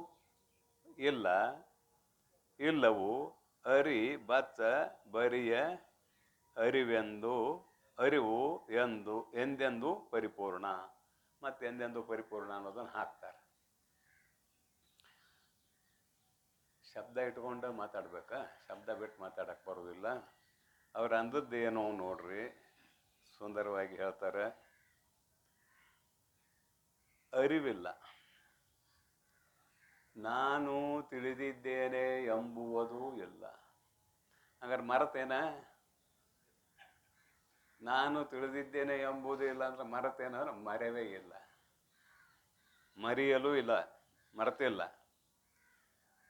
ಇಲ್ಲ, ಇಲ್ಲವು ಅರಿ ಬತ್ತ ಬರಿಯ ಅರಿವೆಂದು, ಅರಿವು ಎಂದೆಂದು ಪರಿಪೂರ್ಣ. ಮತ್ತೆ ಎಂದೆಂದು ಪರಿಪೂರ್ಣ ಅನ್ನೋದನ್ನು ಹಾಕ್ತಾರೆ. ಶಬ್ದ ಇಟ್ಕೊಂಡು ಮಾತಾಡ್ಬೇಕಾ, ಶಬ್ದ ಬಿಟ್ಟು ಮಾತಾಡಕ್ಕೆ ಬರೋದಿಲ್ಲ. ಅವ್ರು ಅಂದದ್ದೇನೋ ನೋಡ್ರಿ, ಸುಂದರವಾಗಿ ಹೇಳ್ತಾರೆ. ಅರಿವಿಲ್ಲ, ನಾನು ತಿಳಿದಿದ್ದೇನೆ ಎಂಬುವುದು ಇಲ್ಲ. ಹಾಗಾದ್ರೆ ಮರೆತೇನ? ನಾನು ತಿಳಿದಿದ್ದೇನೆ ಎಂಬುದು ಇಲ್ಲ ಅಂದ್ರೆ ಮರೆತೇನ? ಮರೆವೇ ಇಲ್ಲ, ಮರೆಯಲು ಇಲ್ಲ, ಮರೆತಿಲ್ಲ.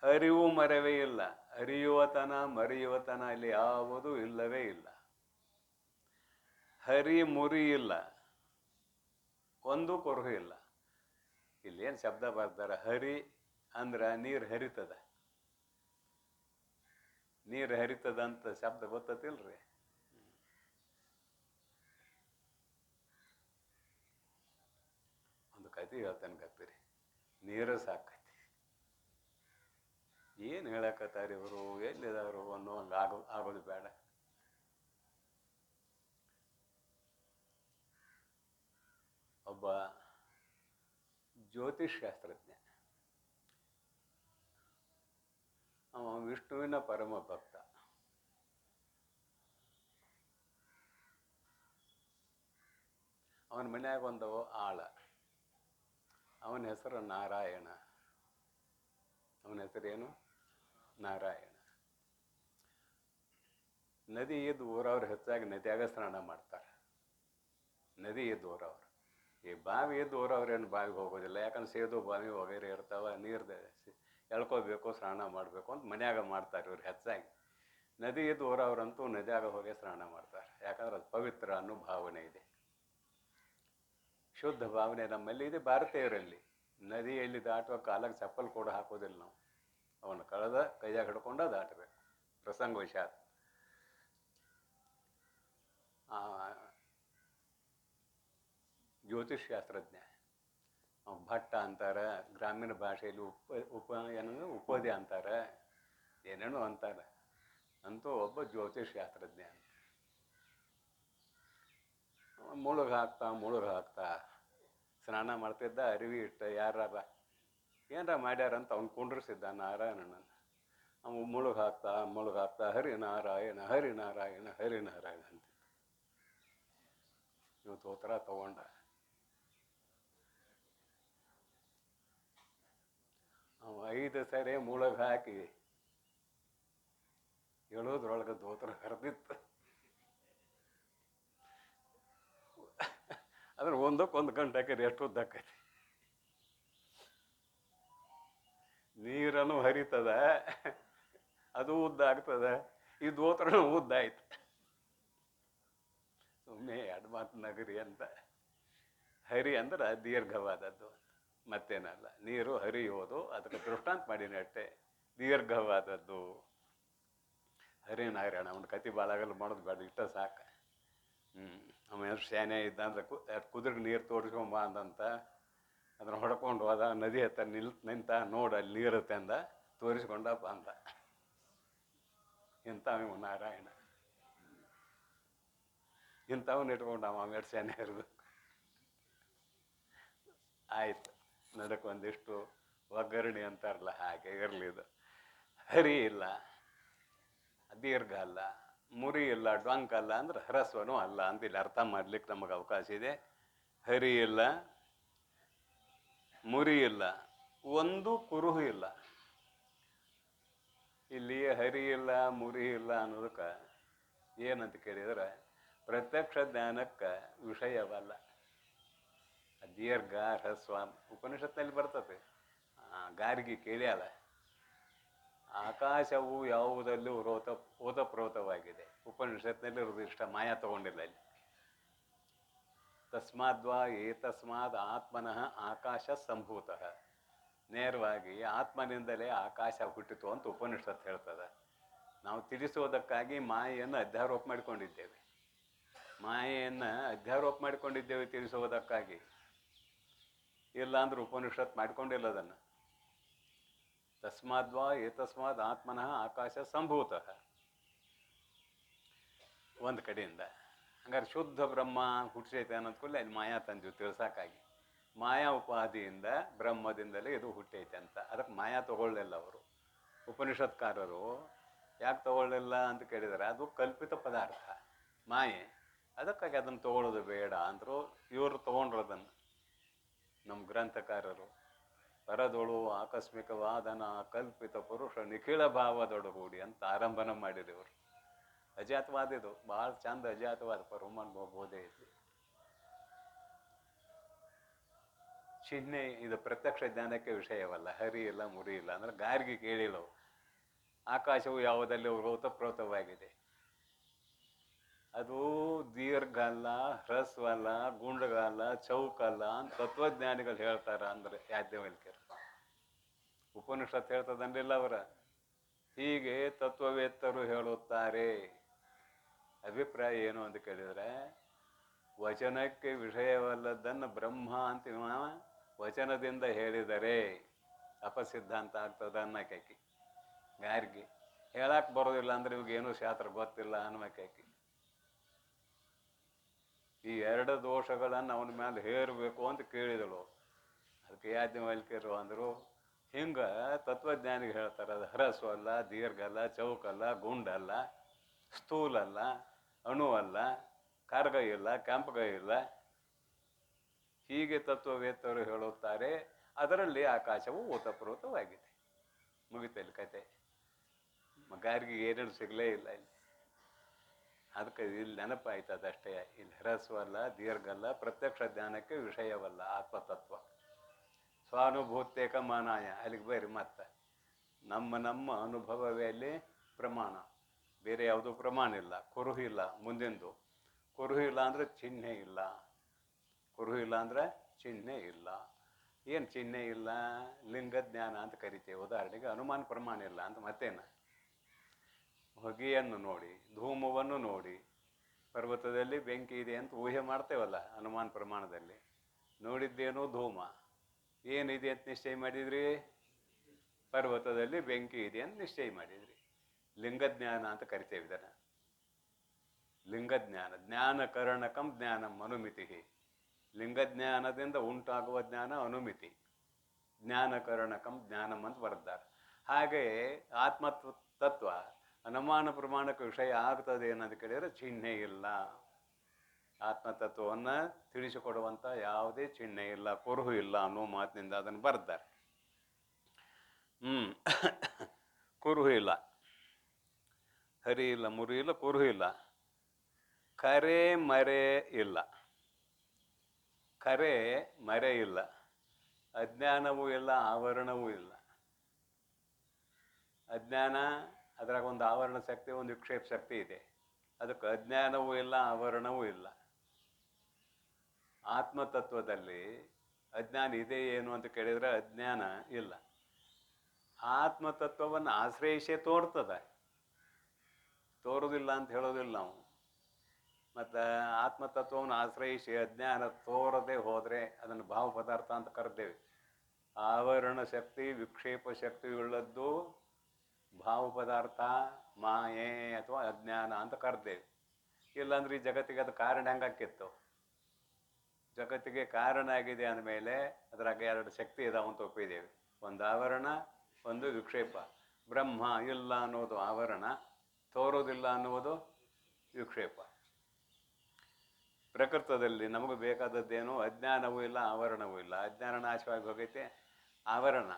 ಅರಿವು ಮರೆವೇ ಇಲ್ಲ, ಅರಿಯುವತನ ಮರೆಯುವತನ ಇಲ್ಲಿ ಯಾವುದೂ ಇಲ್ಲವೇ ಇಲ್ಲ. ಹರಿ ಮುರಿ ಇಲ್ಲ, ಒಂದು ಕೊರಹು ಇಲ್ಲ. ಇಲ್ಲೇನು ಶಬ್ದ ಬರ್ತಾರೆ, ಹರಿ ಅಂದ್ರೆ ನೀರು ಹರಿತದ, ನೀರು ಹರಿತದ ಅಂತ ಶಬ್ದ ಗೊತ್ತತಿಲ್ರಿ. ಒಂದು ಕತೆ ಹೇಳ್ತಾನೆ ಗಪ್ಪಿರಿ, ನೀರು ಸಾಕತಿ. ಏನು ಹೇಳಕತ್ತಾರ ಇವರು, ಎಲ್ಲಿದವರು ಅನ್ನೋ ಹಂಗೆ ಆಗೋದು ಬೇಡ. ಒಬ್ಬ ಜ್ಯೋತಿಷ್ ಶಾಸ್ತ್ರಜ್ಞ, ಅವ ವಿಷ್ಣುವಿನ ಪರಮ ಭಕ್ತ. ಅವನ ಮನ್ಯಾಗ ಒಂದು ಆಳ, ಅವನ ಹೆಸರು ನಾರಾಯಣ. ಅವನ ಹೆಸರೇನು? ನಾರಾಯಣ. ನದಿ ಇದ್ದು ಊರವ್ರು ಹೆಚ್ಚಾಗಿ ನದಿಯಾಗ ಸ್ನಾನ ಮಾಡ್ತಾರೆ. ನದಿ ಇದ್ದು ಊರವ್ರು, ಈ ಬಾವಿ ಇದ್ದು ಊರವ್ರೇನು ಬಾವಿಗೆ ಹೋಗೋದಿಲ್ಲ, ಯಾಕಂದ್ರೆ ಸೇದು ಬಾವಿ ವಗೈರೆ ಇರ್ತಾವ, ನೀರು ಎಳ್ಕೋಬೇಕು, ಸ್ನಾನ ಮಾಡಬೇಕು ಅಂತ ಮನ್ಯಾಗ ಮಾಡ್ತಾರೆ ಇವ್ರು ಹೆಚ್ಚಾಗಿ. ನದಿ ಇದ್ದು ಊರವ್ರಂತೂ ನದಿಯಾಗ ಹೋಗಿ ಸ್ನಾನ ಮಾಡ್ತಾರೆ, ಯಾಕಂದ್ರೆ ಅದು ಪವಿತ್ರ ಅನ್ನೋ ಭಾವನೆ ಇದೆ, ಶುದ್ಧ ಭಾವನೆ ನಮ್ಮಲ್ಲಿ ಇದೆ. ಭಾರತೀಯರಲ್ಲಿ ನದಿಯಲ್ಲಿ ದಾಟುವ ಕಾಲಕ್ಕೆ ಚಪ್ಪಲ್ ಕೂಡ ಹಾಕೋದಿಲ್ಲ ನಾವು, ಅವನು ಕಳೆದ ಕೈಯಾಗ ಹಿಡ್ಕೊಂಡ ದಾಟಬೇಕು ಪ್ರಸಂಗವಶಾತ್. ಜ್ಯೋತಿಷ್ ಶಾಸ್ತ್ರಜ್ಞ ಭಟ್ಟ ಅಂತಾರೆ, ಗ್ರಾಮೀಣ ಭಾಷೆಯಲ್ಲಿ ಏನಂದ್ರೆ ಉಪದಿ ಅಂತಾರೆ, ಏನೇನೋ ಅಂತಾರೆ. ಅಂತೂ ಒಬ್ಬ ಜ್ಯೋತಿಷ್ ಶಾಸ್ತ್ರಜ್ಞ ಅಂತ. ಮುಳುಗ ಹಾಕ್ತಾ ಸ್ನಾನ ಮಾಡ್ತಿದ್ದ, ಅರಿವಿ ಇಟ್ಟ ಯಾರ ಏನಾರ ಮಾಡ್ಯಾರಂತ ಅವ್ನು ಕುಂಡ್ರಿಸಿದ್ದ ನಾರಾಯಣನ. ಅವನು ಮುಳುಗ ಹಾಕ್ತಾ ಹರಿನಾರಾಯಣ ಹರಿನಾರಾಯಣ ಹರಿನಾರಾಯಣ ಅಂತ ಇವತ್ತು ಉತ್ತರ ತಗೊಂಡ. ಅವ 5 ಸರಿ ಮುಳುಗ ಹಾಕಿ ಹೇಳೋದ್ರೊಳಗೆ ದೋತ್ರ ಹರಿದಿತ್ತು. ಅದ್ರ ಒಂದಕ್ಕೊಂದು ಗಂಟೆ ಹಾಕಿರಿ ಎಷ್ಟು ಉದ್ದಾಕೈತಿ. ನೀರನ್ನು ಹರಿತದ, ಅದು ಉದ್ದ ಆಗ್ತದ, ಈ ದೋತ್ರನೂ ಉದ್ದ ಆಯ್ತು. ಸುಮ್ಮನೆ ಎರಡು ಮಾತು ನಗರಿ ಅಂತ. ಹರಿ ಅಂದ್ರೆ ದೀರ್ಘವಾದದ್ದು, ಮತ್ತೇನಲ್ಲ. ನೀರು ಹರಿಯೋದು, ಅದಕ್ಕೆ ದೃಷ್ಟಾಂತ ಮಾಡಿನ ಅಷ್ಟೇ, ದೀರ್ಘವಾದದ್ದು. ಹರಿನಾರಾಯಣ ಅವನ ಕತಿ ಬಾಳಾಗಲ್ಲ ಮಾಡೋದು ಬೇಡ, ಇಷ್ಟ ಸಾಕು. ಆಮೇಲೆ ಶಾನೆ ಇದ್ದ ಅಂದ್ರೆ ಕುದುರೆಗೆ ನೀರು ತೋರಿಸ್ಕೊಂಬ ಅಂದಂತ, ಅದನ್ನ ಹೊಡ್ಕೊಂಡು ಹೋದ, ನದಿ ಹತ್ತ ನಿಂತ, ನೋಡು ಅಲ್ಲಿ ನೀರುತ್ತೆ ಅಂದ, ತೋರಿಸ್ಕೊಂಡ ಬಂದ. ಇಂಥವ ನಾರಾಯಣ, ಇಂಥವನ್ನ ಇಟ್ಕೊಂಡು ಆಮೇಲೆ ಶಾನೆ ಇರಬೇಕು. ಆಯ್ತು, ನಡಕ್ಕೆ ಒಂದಿಷ್ಟು ಒಗ್ಗರಣೆ ಅಂತಾರಲ್ಲ ಹಾಗೆ ಇರಲಿ. ಇದು ಹರಿ ಇಲ್ಲ, ದೀರ್ಘ ಅಲ್ಲ, ಮುರಿ ಇಲ್ಲ, ಡೊಂಕ್ ಅಲ್ಲ, ಅಂದ್ರೆ ಹರಸ್ವನೂ ಅಲ್ಲ ಅಂತ ಇಲ್ಲಿ ಅರ್ಥ ಮಾಡ್ಲಿಕ್ಕೆ ನಮಗೆ ಅವಕಾಶ ಇದೆ. ಹರಿ ಇಲ್ಲ, ಮುರಿ ಇಲ್ಲ, ಒಂದು ಕುರುಹು ಇಲ್ಲ. ಇಲ್ಲಿ ಹರಿ ಇಲ್ಲ, ಮುರಿ ಇಲ್ಲ ಅನ್ನೋದಕ್ಕೆ ಏನಂತ ಕೇಳಿದ್ರೆ ಪ್ರತ್ಯಕ್ಷ ಜ್ಞಾನಕ್ಕೆ ವಿಷಯವಲ್ಲ. ದೀರ್ಘ ಹ್ರಸ್ವ ಉಪನಿಷತ್ನಲ್ಲಿ ಬರ್ತದೆ. ಗಾರ್ಗಿ ಕೇಳ್ಯಾಲ, ಆಕಾಶವು ಯಾವುದಲ್ಲೂ ಓತಪ್ರೋತವಾಗಿದೆ. ಉಪನಿಷತ್ನಲ್ಲಿ ಇರೋದು ಇಷ್ಟ, ಮಾಯಾ ತಗೊಂಡಿಲ್ಲ ಇಲ್ಲಿ. ತಸ್ಮಾದ್ವಾ ಏತಸ್ಮಾದ್ ಆತ್ಮನಃ ಆಕಾಶ ಸಂಭೂತಃ. ನೇರವಾಗಿ ಆತ್ಮನಿಂದಲೇ ಆಕಾಶ ಹುಟ್ಟಿತು ಅಂತ ಉಪನಿಷತ್ ಹೇಳ್ತದೆ. ನಾವು ತಿಳಿಸೋದಕ್ಕಾಗಿ ಮಾಯೆಯನ್ನು ಅಧ್ಯಾರೋಪ ಮಾಡಿಕೊಂಡಿದ್ದೇವೆ, ತಿಳಿಸೋದಕ್ಕಾಗಿ. ಇಲ್ಲ ಅಂದ್ರೆ ಉಪನಿಷತ್ ಮಾಡಿಕೊಂಡಿಲ್ಲ ಅದನ್ನು. ತಸ್ಮಾದ್ವಾ ಏತಸ್ಮಾದ್ ಆತ್ಮನಃ ಆಕಾಶ ಸಂಭೂತಃ ಒಂದು ಕಡೆಯಿಂದ. ಹಂಗಾರೆ ಶುದ್ಧ ಬ್ರಹ್ಮ ಹುಟ್ಟಿಸೈತೆ ಅನ್ನೋದ್ಕೂಲೆ ಅಲ್ಲಿ ಮಾಯಾ ತಂದಿವು ತಿಳ್ಸಕ್ಕಾಗಿ. ಮಾಯಾ ಉಪಾಧಿಯಿಂದ ಬ್ರಹ್ಮದಿಂದಲೇ ಇದು ಹುಟ್ಟೈತೆ ಅಂತ. ಅದಕ್ಕೆ ಮಾಯಾ ತಗೊಳ್ಳಿಲ್ಲ ಅವರು ಉಪನಿಷತ್ಕಾರರು. ಯಾಕೆ ತಗೊಳ್ಳಿಲ್ಲ ಅಂತ ಕೇಳಿದರೆ, ಅದು ಕಲ್ಪಿತ ಪದಾರ್ಥ ಮಾಯೆ, ಅದಕ್ಕಾಗಿ ಅದನ್ನು ತಗೊಳ್ಳೋದು ಬೇಡ ಅಂದರು. ಇವರು ತಗೊಂಡ್ರು ಅದನ್ನು, ನಮ್ಮ ಗ್ರಂಥಕಾರರು. ಪರದೊಳು ಆಕಸ್ಮಿಕ ವಾದನ ಕಲ್ಪಿತ ಪುರುಷ ನಿಖಿಳ ಭಾವದೊಡಗೂಡಿ ಅಂತ ಆರಂಭನ ಮಾಡಿದೆವರು. ಅಜಾತವಾದ ಇದು ಭಾಳ ಚಂದ, ಅಜಾತವಾದ ಪರಮಾನ್ ಬೋಧೆ ಐತಿ. ಚಿಹ್ನೆ ಇದು ಪ್ರತ್ಯಕ್ಷ ಜ್ಞಾನಕ್ಕೆ ವಿಷಯವಲ್ಲ. ಹರಿ ಇಲ್ಲ, ಮುರಿ ಇಲ್ಲ ಅಂದ್ರೆ ಗಾರ್ಗಿ ಕೇಳಿಲ್ಲವು. ಆಕಾಶವು ಯಾವುದಲ್ಲಿ ಓತಪ್ರೋತವಾಗಿದೆ. ಅದು ದೀರ್ಘ ಅಲ್ಲ, ಹ್ರಸ್ವಲ್ಲ, ಗುಂಡಗಲ್ಲ, ಚೌಕಲ್ಲ ಅಂತ ತತ್ವಜ್ಞಾನಿಗಳು ಹೇಳ್ತಾರ ಅಂದ್ರೆ ಯಾಜ್ಞವಲ್ಕ್ಯರು. ಉಪನಿಷತ್ ಹೇಳ್ತದನ್ನಿಲ್ಲ ಅವರ. ಹೀಗೆ ತತ್ವವೇತ್ತರು ಹೇಳುತ್ತಾರೆ. ಅಭಿಪ್ರಾಯ ಏನು ಅಂತ ಕೇಳಿದ್ರೆ, ವಚನಕ್ಕೆ ವಿಷಯವಲ್ಲದನ್ನು ಬ್ರಹ್ಮ ಅಂತ ವಚನದಿಂದ ಹೇಳಿದರೆ ಅಪಸಿದ್ಧಾಂತ ಆಗ್ತದ ಅನ್ನಕಿ ಯಾರಿಗೆ ಹೇಳಕ್ ಬರೋದಿಲ್ಲ ಅಂದ್ರೆ ಇವಾಗೇನು ಶಾಸ್ತ್ರ ಗೊತ್ತಿಲ್ಲ ಅನ್ನೋಕಿ. ಈ ಎರಡು ದೋಷಗಳನ್ನು ಅವನ ಮೇಲೆ ಹೇರಬೇಕು ಅಂತ ಕೇಳಿದಳು. ಅದಕ್ಕೆ ಯಾಜ್ಞವಲ್ಕ್ಯರು ಅಂದರು, ಹಿಂಗೆ ತತ್ವಜ್ಞಾನಿಗೆ ಹೇಳ್ತಾರೆ, ಅದು ಹ್ರಸ್ವಲ್ಲ, ದೀರ್ಘ ಅಲ್ಲ, ಚೌಕಲ್ಲ, ಗುಂಡಲ್ಲ, ಸ್ಥೂಲಲ್ಲ, ಅಣುವಲ್ಲ, ಕಾರ್ಗ ಇಲ್ಲ, ಕೆಂಪಗ ಇಲ್ಲ. ಹೀಗೆ ತತ್ವವೇತ್ತರು ಹೇಳುತ್ತಾರೆ. ಅದರಲ್ಲಿ ಆಕಾಶವು ಓತಪ್ರೋತವಾಗಿದೆ. ಮುಗಿತಲ್ಲಿ ಕತೆ. ಗಾರಿಗೆ ಏನೇನು ಸಿಗಲೇ ಇಲ್ಲ ಇಲ್ಲಿ. ಅದಕ್ಕೆ ಇಲ್ಲಿ ನೆನಪಾಯ್ತದಷ್ಟೇ. ಇಲ್ಲಿ ಹ್ರಸ್ವಲ್ಲ, ದೀರ್ಘಲ್ಲ, ಪ್ರತ್ಯಕ್ಷ ಜ್ಞಾನಕ್ಕೆ ವಿಷಯವಲ್ಲ ಆತ್ಮತತ್ವ. ಸ್ವಾನುಭೂತ್ಯಕ ಮಾನಾಯ ಅಲ್ಲಿಗೆ ಬೇರೆ ಮತ್ತೆ ನಮ್ಮ ಅನುಭವವೇ ಅಲ್ಲಿ ಪ್ರಮಾಣ, ಬೇರೆ ಯಾವುದೂ ಪ್ರಮಾಣ ಇಲ್ಲ. ಕುರುಹು ಇಲ್ಲ ಮುಂದಿಂದು. ಕುರುಹು ಇಲ್ಲ ಅಂದರೆ ಚಿಹ್ನೆ ಇಲ್ಲ. ಕುರುಹು ಇಲ್ಲ ಅಂದರೆ ಚಿಹ್ನೆ ಇಲ್ಲ. ಏನು ಚಿಹ್ನೆ ಇಲ್ಲ? ಲಿಂಗಜ್ಞಾನ ಅಂತ ಕರಿತೇವೆ. ಉದಾಹರಣೆಗೆ ಅನುಮಾನ ಪ್ರಮಾಣ ಇಲ್ಲ ಅಂತ ಮತ್ತೇನು? ಹೊಗೆಯನ್ನು ನೋಡಿ, ಧೂಮವನ್ನು ನೋಡಿ, ಪರ್ವತದಲ್ಲಿ ಬೆಂಕಿ ಇದೆ ಅಂತ ಊಹೆ ಮಾಡ್ತೇವಲ್ಲ ಅನುಮಾನ ಪ್ರಮಾಣದಲ್ಲಿ. ನೋಡಿದ್ದೇನೋ ಧೂಮ, ಏನಿದೆ ಅಂತ ನಿಶ್ಚಯ ಮಾಡಿದ್ರಿ? ಪರ್ವತದಲ್ಲಿ ಬೆಂಕಿ ಇದೆ ಅಂತ ನಿಶ್ಚಯ ಮಾಡಿದ್ರಿ. ಲಿಂಗಜ್ಞಾನ ಅಂತ ಕರಿತೇವೆ ಇದನ್ನು. ಲಿಂಗಜ್ಞಾನ ಜ್ಞಾನಕರಣಕಂ ಜ್ಞಾನಂ ಅನುಮಿತಿ. ಲಿಂಗಜ್ಞಾನದಿಂದ ಉಂಟಾಗುವ ಜ್ಞಾನ ಅನುಮಿತಿ, ಜ್ಞಾನಕರಣಕಂ ಜ್ಞಾನಂ ಅಂತ ಬರೆದ್ದಾರೆ. ಹಾಗೆಯೇ ಆತ್ಮ ತತ್ವ ಅನುಮಾನ ಪ್ರಮಾಣಕ್ಕೆ ವಿಷಯ ಆಗ್ತದೆ ಅನ್ನೋದು ಕೇಳಿದರೆ ಚಿಹ್ನೆ ಇಲ್ಲ. ಆತ್ಮತತ್ವವನ್ನು ತಿಳಿಸಿಕೊಡುವಂಥ ಯಾವುದೇ ಚಿಹ್ನೆ ಇಲ್ಲ, ಕುರುಹು ಇಲ್ಲ ಅನ್ನೋ ಮಾತಿನಿಂದ ಅದನ್ನು ಬರೆದ್ದಾರೆ. ಕುರುಹು ಇಲ್ಲ, ಹರಿ ಇಲ್ಲ, ಮುರಿ ಇಲ್ಲ, ಕುರುಹು ಇಲ್ಲ. ಕರೆ ಮರೆ ಇಲ್ಲ. ಕರೆ ಮರೆ ಇಲ್ಲ, ಅಜ್ಞಾನವೂ ಇಲ್ಲ, ಆವರಣವೂ ಇಲ್ಲ. ಅಜ್ಞಾನ ಅದರಾಗ ಒಂದು ಆವರಣ ಶಕ್ತಿ, ಒಂದು ವಿಕ್ಷೇಪ ಶಕ್ತಿ ಇದೆ. ಅದಕ್ಕೆ ಅಜ್ಞಾನವೂ ಇಲ್ಲ, ಆವರಣವೂ ಇಲ್ಲ. ಆತ್ಮತತ್ವದಲ್ಲಿ ಅಜ್ಞಾನ ಇದೆ ಏನು ಅಂತ ಕೇಳಿದರೆ ಅಜ್ಞಾನ ಇಲ್ಲ. ಆತ್ಮತತ್ವವನ್ನು ಆಶ್ರಯಿಸೇ ತೋರ್ತದೆ, ತೋರುವುದಿಲ್ಲ ಅಂತ ಹೇಳೋದಿಲ್ಲ ನಾವು. ಮತ್ತು ಆತ್ಮತತ್ವವನ್ನು ಆಶ್ರಯಿಸಿ ಅಜ್ಞಾನ ತೋರದೆ ಹೋದರೆ ಅದನ್ನು ಭಾವ ಪದಾರ್ಥ ಅಂತ ಕರೆದೇವೆ. ಆವರಣ ಶಕ್ತಿ, ವಿಕ್ಷೇಪ ಶಕ್ತಿ ಉಳ್ಳದ್ದು ಭಾವ ಪದಾರ್ಥ, ಮಾಯೆ ಅಥವಾ ಅಜ್ಞಾನ ಅಂತ ಕರೆದೇವೆ. ಇಲ್ಲಾಂದ್ರೆ ಈ ಜಗತ್ತಿಗೆ ಅದು ಕಾರಣ ಹೆಂಗಾಕಿತ್ತು? ಜಗತ್ತಿಗೆ ಕಾರಣ ಆಗಿದೆ ಅಂದಮೇಲೆ ಅದರಾಗ ಎರಡು ಶಕ್ತಿ ಇದಾವೆ ಅಂತ ಒಪ್ಪಿದ್ದೇವೆ. ಒಂದು ಆವರಣ, ಒಂದು ವಿಕ್ಷೇಪ. ಬ್ರಹ್ಮ ಇಲ್ಲ ಅನ್ನೋದು ಆವರಣ, ತೋರೋದಿಲ್ಲ ಅನ್ನುವುದು ವಿಕ್ಷೇಪ. ಪ್ರಕೃತದಲ್ಲಿ ನಮಗೆ ಬೇಕಾದದ್ದೇನು? ಅಜ್ಞಾನವೂ ಇಲ್ಲ, ಆವರಣವೂ ಇಲ್ಲ. ಅಜ್ಞಾನ ನಾಶವಾಗಿ ಹೋಗೈತೆ, ಆವರಣ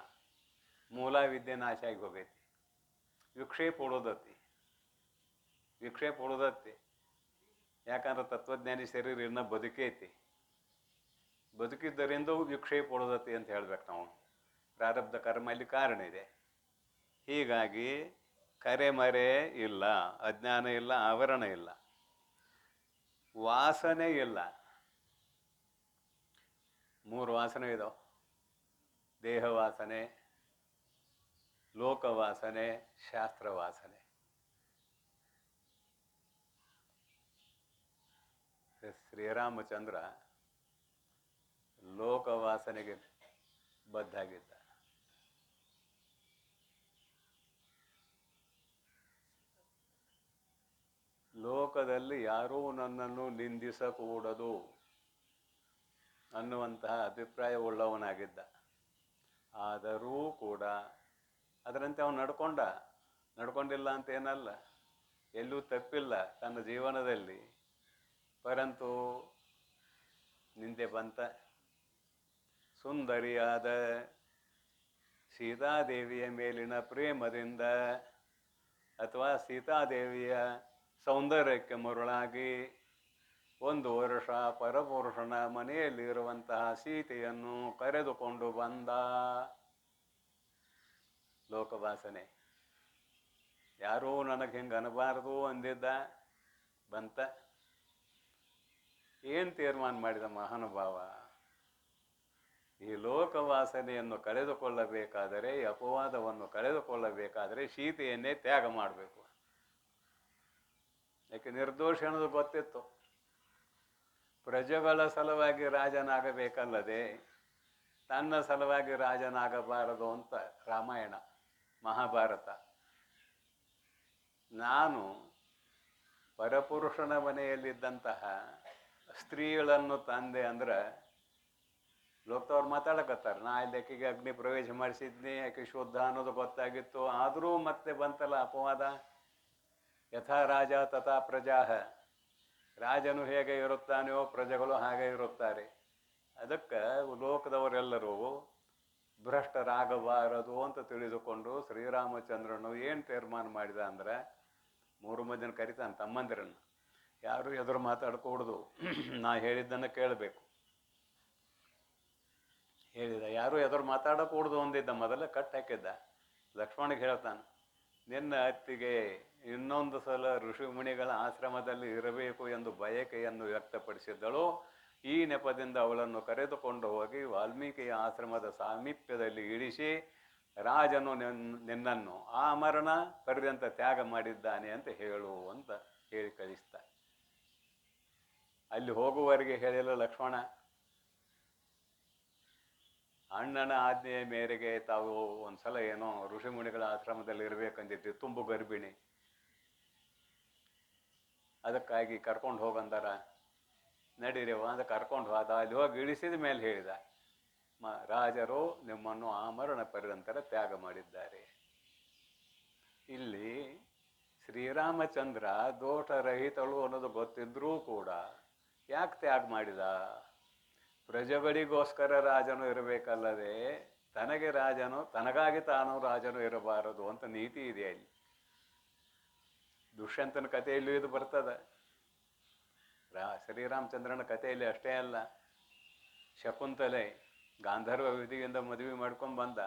ಮೂಲ ವಿದ್ಯೆ ನಾಶ ಆಗಿ ಹೋಗೈತಿ. ವಿಕ್ಷೇಪ ಉಳಿದತಿ, ವಿಕ್ಷೇಪ ಉಳಿದತಿ. ಯಾಕಂದ್ರೆ ತತ್ವಜ್ಞಾನಿ ಶರೀರ ಇನ್ನೂ ಬದುಕೈತಿ. ಬದುಕಿದ್ದರಿಂದ ವಿಕ್ಷೇಪ ಉಳಿದತಿ ಅಂತ ಹೇಳ್ಬೇಕು ನಾವು. ಪ್ರಾರಬ್ಧ ಕರ್ಮ ಇಲ್ಲಿ ಕಾರಣ ಇದೆ. ಹೀಗಾಗಿ ಕರೆ ಮರೆ ಇಲ್ಲ, ಅಜ್ಞಾನ ಇಲ್ಲ, ಆವರಣ ಇಲ್ಲ, ವಾಸನೆ ಇಲ್ಲ. ಮೂರು ವಾಸನೆ ಇದಾವೆ: ದೇಹ ವಾಸನೆ, ಲೋಕವಾಸನೆ, ಶಾಸ್ತ್ರವಾಸನೆ. ಶ್ರೀರಾಮಚಂದ್ರ ಲೋಕವಾಸನೆಗೆ ಬದ್ಧಾಗಿದ್ದ. ಲೋಕದಲ್ಲಿ ಯಾರೂ ನನ್ನನ್ನು ನಿಂದಿಸಕೂಡದು ಅನ್ನುವಂತಹ ಅಭಿಪ್ರಾಯವುಳ್ಳವನಾಗಿದ್ದ. ಆದರೂ ಕೂಡ ಅದರಂತೆ ಅವನು ನಡ್ಕೊಂಡಿಲ್ಲ ಅಂತ ಏನಲ್ಲ, ಎಲ್ಲೂ ತಪ್ಪಿಲ್ಲ ತನ್ನ ಜೀವನದಲ್ಲಿ. ಪರಂತು ನಿಂದೆ ಬಂತ. ಸುಂದರಿಯಾದ ಸೀತಾದೇವಿಯ ಮೇಲಿನ ಪ್ರೇಮದಿಂದ ಅಥವಾ ಸೀತಾದೇವಿಯ ಸೌಂದರ್ಯಕ್ಕೆ ಮರುಳಾಗಿ 1 ವರ್ಷ ಪರಪುರುಷನ ಮನೆಯಲ್ಲಿರುವಂತಹ ಸೀತೆಯನ್ನು ಕರೆದುಕೊಂಡು ಬಂದ. ಲೋಕವಾಸನೆ. ಯಾರೂ ನನಗೆ ಹಿಂಗೆ ಅನ್ನಬಾರ್ದು ಅಂದಿದ್ದ, ಬಂತ. ಏನು ತೀರ್ಮಾನ ಮಾಡಿದ ಮಹಾನುಭಾವ? ಈ ಲೋಕವಾಸನೆಯನ್ನು ಕಳೆದುಕೊಳ್ಳಬೇಕಾದರೆ, ಈ ಅಪವಾದವನ್ನು ಕಳೆದುಕೊಳ್ಳಬೇಕಾದರೆ ಸೀತೆಯನ್ನೇ ತ್ಯಾಗ ಮಾಡಬೇಕು. ಯಾಕೆ ನಿರ್ದೋಷ ಅನ್ನೋದು ಗೊತ್ತಿತ್ತು. ಪ್ರಜೆಗಳ ಸಲುವಾಗಿ ರಾಜನಾಗಬೇಕಲ್ಲದೆ ತನ್ನ ಸಲುವಾಗಿ ರಾಜನಾಗಬಾರದು ಅಂತ ರಾಮಾಯಣ ಮಹಾಭಾರತ. ನಾನು ಪರಪುರುಷನ ಮನೆಯಲ್ಲಿದ್ದಂತಹ ಸ್ತ್ರೀಗಳನ್ನು ತಂದೆ ಅಂದ್ರೆ ಲೋಕದವ್ರು ಮಾತಾಡಕತ್ತಾರೆ. ನಾ ಇಲ್ಲಿ ಆಕೆಗೆ ಅಗ್ನಿ ಪ್ರವೇಶ ಮಾಡಿಸಿದ್ನಿ, ಆಕೆ ಶುದ್ಧ ಅನ್ನೋದು ಗೊತ್ತಾಗಿತ್ತು. ಆದರೂ ಮತ್ತೆ ಬಂತಲ್ಲ ಅಪವಾದ. ಯಥಾ ರಾಜ ತಥಾ ಪ್ರಜಾ. ರಾಜನು ಹೇಗೆ ಇರುತ್ತಾನೆಯೋ ಪ್ರಜೆಗಳು ಹಾಗೆ ಇರುತ್ತಾರೆ. ಅದಕ್ಕೆ ಲೋಕದವರೆಲ್ಲರೂ ಭ್ರಷ್ಟರಾಗಬಾರದು ಅಂತ ತಿಳಿದುಕೊಂಡು ಶ್ರೀರಾಮಚಂದ್ರನು ಏನು ತೀರ್ಮಾನ ಮಾಡಿದ ಅಂದ್ರೆ, 3 ಮಂದಿನ ಕರಿತಾನೆ ತಮ್ಮಂದಿರನ್ನು. ಯಾರು ಎದುರು ಮಾತಾಡ್ಕೂಡ್ದು, ನಾ ಹೇಳಿದ್ದನ್ನು ಕೇಳಬೇಕು ಹೇಳಿದ. ಯಾರು ಎದುರು ಮಾತಾಡಕೂಡ್ದು ಅಂದಿದ್ದ. ಮೊದಲೇ ಕಟ್ ಹಾಕಿದ್ದ. ಲಕ್ಷ್ಮಣಿಗೆ ಹೇಳ್ತಾನೆ, ನಿನ್ನ ಅತ್ತಿಗೆ ಇನ್ನೊಂದು ಸಲ ಋಷಿಮುನಿಗಳ ಆಶ್ರಮದಲ್ಲಿ ಇರಬೇಕು ಎಂದು ಬಯಕೆಯನ್ನು ವ್ಯಕ್ತಪಡಿಸಿದ್ದಳು. ಈ ನೆಪದಿಂದ ಅವಳನ್ನು ಕರೆದುಕೊಂಡು ಹೋಗಿ ವಾಲ್ಮೀಕಿಯ ಆಶ್ರಮದ ಸಾಮೀಪ್ಯದಲ್ಲಿ ಇಳಿಸಿ, ರಾಜನು ನಿನ್ನನ್ನು ಆ ಮರಣ ಪರ್ಯಂತ ತ್ಯಾಗ ಮಾಡಿದ್ದಾನೆ ಅಂತ ಹೇಳು ಅಂತ ಹೇಳಿ ಕಳಿಸ್ತಾನೆ. ಅಲ್ಲಿ ಹೋಗುವವರೆಗೆ ಹೇಳಿಲ್ಲ ಲಕ್ಷ್ಮಣ. ಅಣ್ಣನ ಆಜ್ಞೆಯ ಮೇರೆಗೆ ತಾವು ಒಂದ್ಸಲ ಏನೋ ಋಷಿಮುನಿಗಳ ಆಶ್ರಮದಲ್ಲಿ ಇರಬೇಕಂದಿದ್ದು, ತುಂಬು ಗರ್ಭಿಣಿ, ಅದಕ್ಕಾಗಿ ಕರ್ಕೊಂಡು ಹೋಗಂದಾರ. ನಡೀರಿವ ಅಂತ ಕರ್ಕೊಂಡು ಹೋದ. ಅಲ್ಲಿ ಹೋಗಿ ಇಳಿಸಿದ ಮೇಲೆ ಹೇಳಿದ, ರಾಜರು ನಿಮ್ಮನ್ನು ಆಮರಣ ಪರ್ಯಂತರ ತ್ಯಾಗ ಮಾಡಿದ್ದಾರೆ. ಇಲ್ಲಿ ಶ್ರೀರಾಮಚಂದ್ರ ದೋಷರಹಿತಳು ಅನ್ನೋದು ಗೊತ್ತಿದ್ರೂ ಕೂಡ ಯಾಕೆ ತ್ಯಾಗ ಮಾಡಿದ? ಪ್ರಜೆಗಳಿಗೋಸ್ಕರ ರಾಜನು ಇರಬೇಕಲ್ಲದೆ ತನಗೆ ರಾಜನು, ತನಗಾಗಿ ತಾನು ರಾಜನು ಇರಬಾರದು ಅಂತ ನೀತಿ ಇದೆ ಅಲ್ಲಿ. ದುಷ್ಯಂತನ ಕಥೆಯಲ್ಲೂ ಇದು ಬರ್ತದೆ. ಶ್ರೀರಾಮಚಂದ್ರನ ಕಥೆಯಲ್ಲಿ ಅಷ್ಟೇ ಅಲ್ಲ, ಶಕುಂತಲೆ ಗಾಂಧರ್ವ ವಿಧಿಯಿಂದ ಮದುವೆ ಮಾಡ್ಕೊಂಡು ಬಂದ.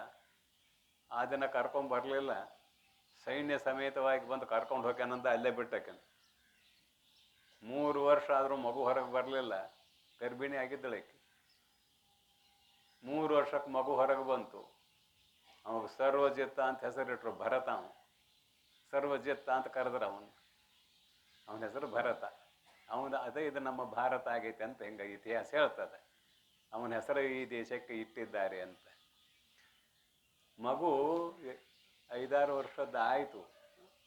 ಅದನ್ನು ಕರ್ಕೊಂಡು ಬರಲಿಲ್ಲ, ಸೈನ್ಯ ಸಮೇತವಾಗಿ ಬಂದು ಕರ್ಕೊಂಡು ಹೋಗ್ಯಾನಂದ ಅಲ್ಲೇ ಬಿಟ್ಟಕೇನು. 3 ವರ್ಷ ಆದರೂ ಮಗು ಹೊರಗೆ ಬರಲಿಲ್ಲ, ಗರ್ಭಿಣಿ ಆಗಿದ್ದಳಕ್ಕೆ. 3 ವರ್ಷಕ್ಕೆ ಮಗು ಹೊರಗೆ ಬಂತು. ಅವಾಗ ಸರ್ವಜಿತ್ತ ಅಂತ ಹೆಸರಿಟ್ರು. ಭರತ, ಅವನು ಸರ್ವಜಿತ್ತ ಅಂತ ಕರೆದ್ರು. ಅವನ ಹೆಸರು ಭರತ. ಅದೇ ಇದು ನಮ್ಮ ಭಾರತ ಆಗೈತೆ ಅಂತ ಹಿಂಗೆ ಇತಿಹಾಸ ಹೇಳ್ತದೆ. ಅವನ ಹೆಸರು ಈ ದೇಶಕ್ಕೆ ಇಟ್ಟಿದ್ದಾರೆ ಅಂತ. ಮಗು 5-6 ವರ್ಷದ ಆಯಿತು,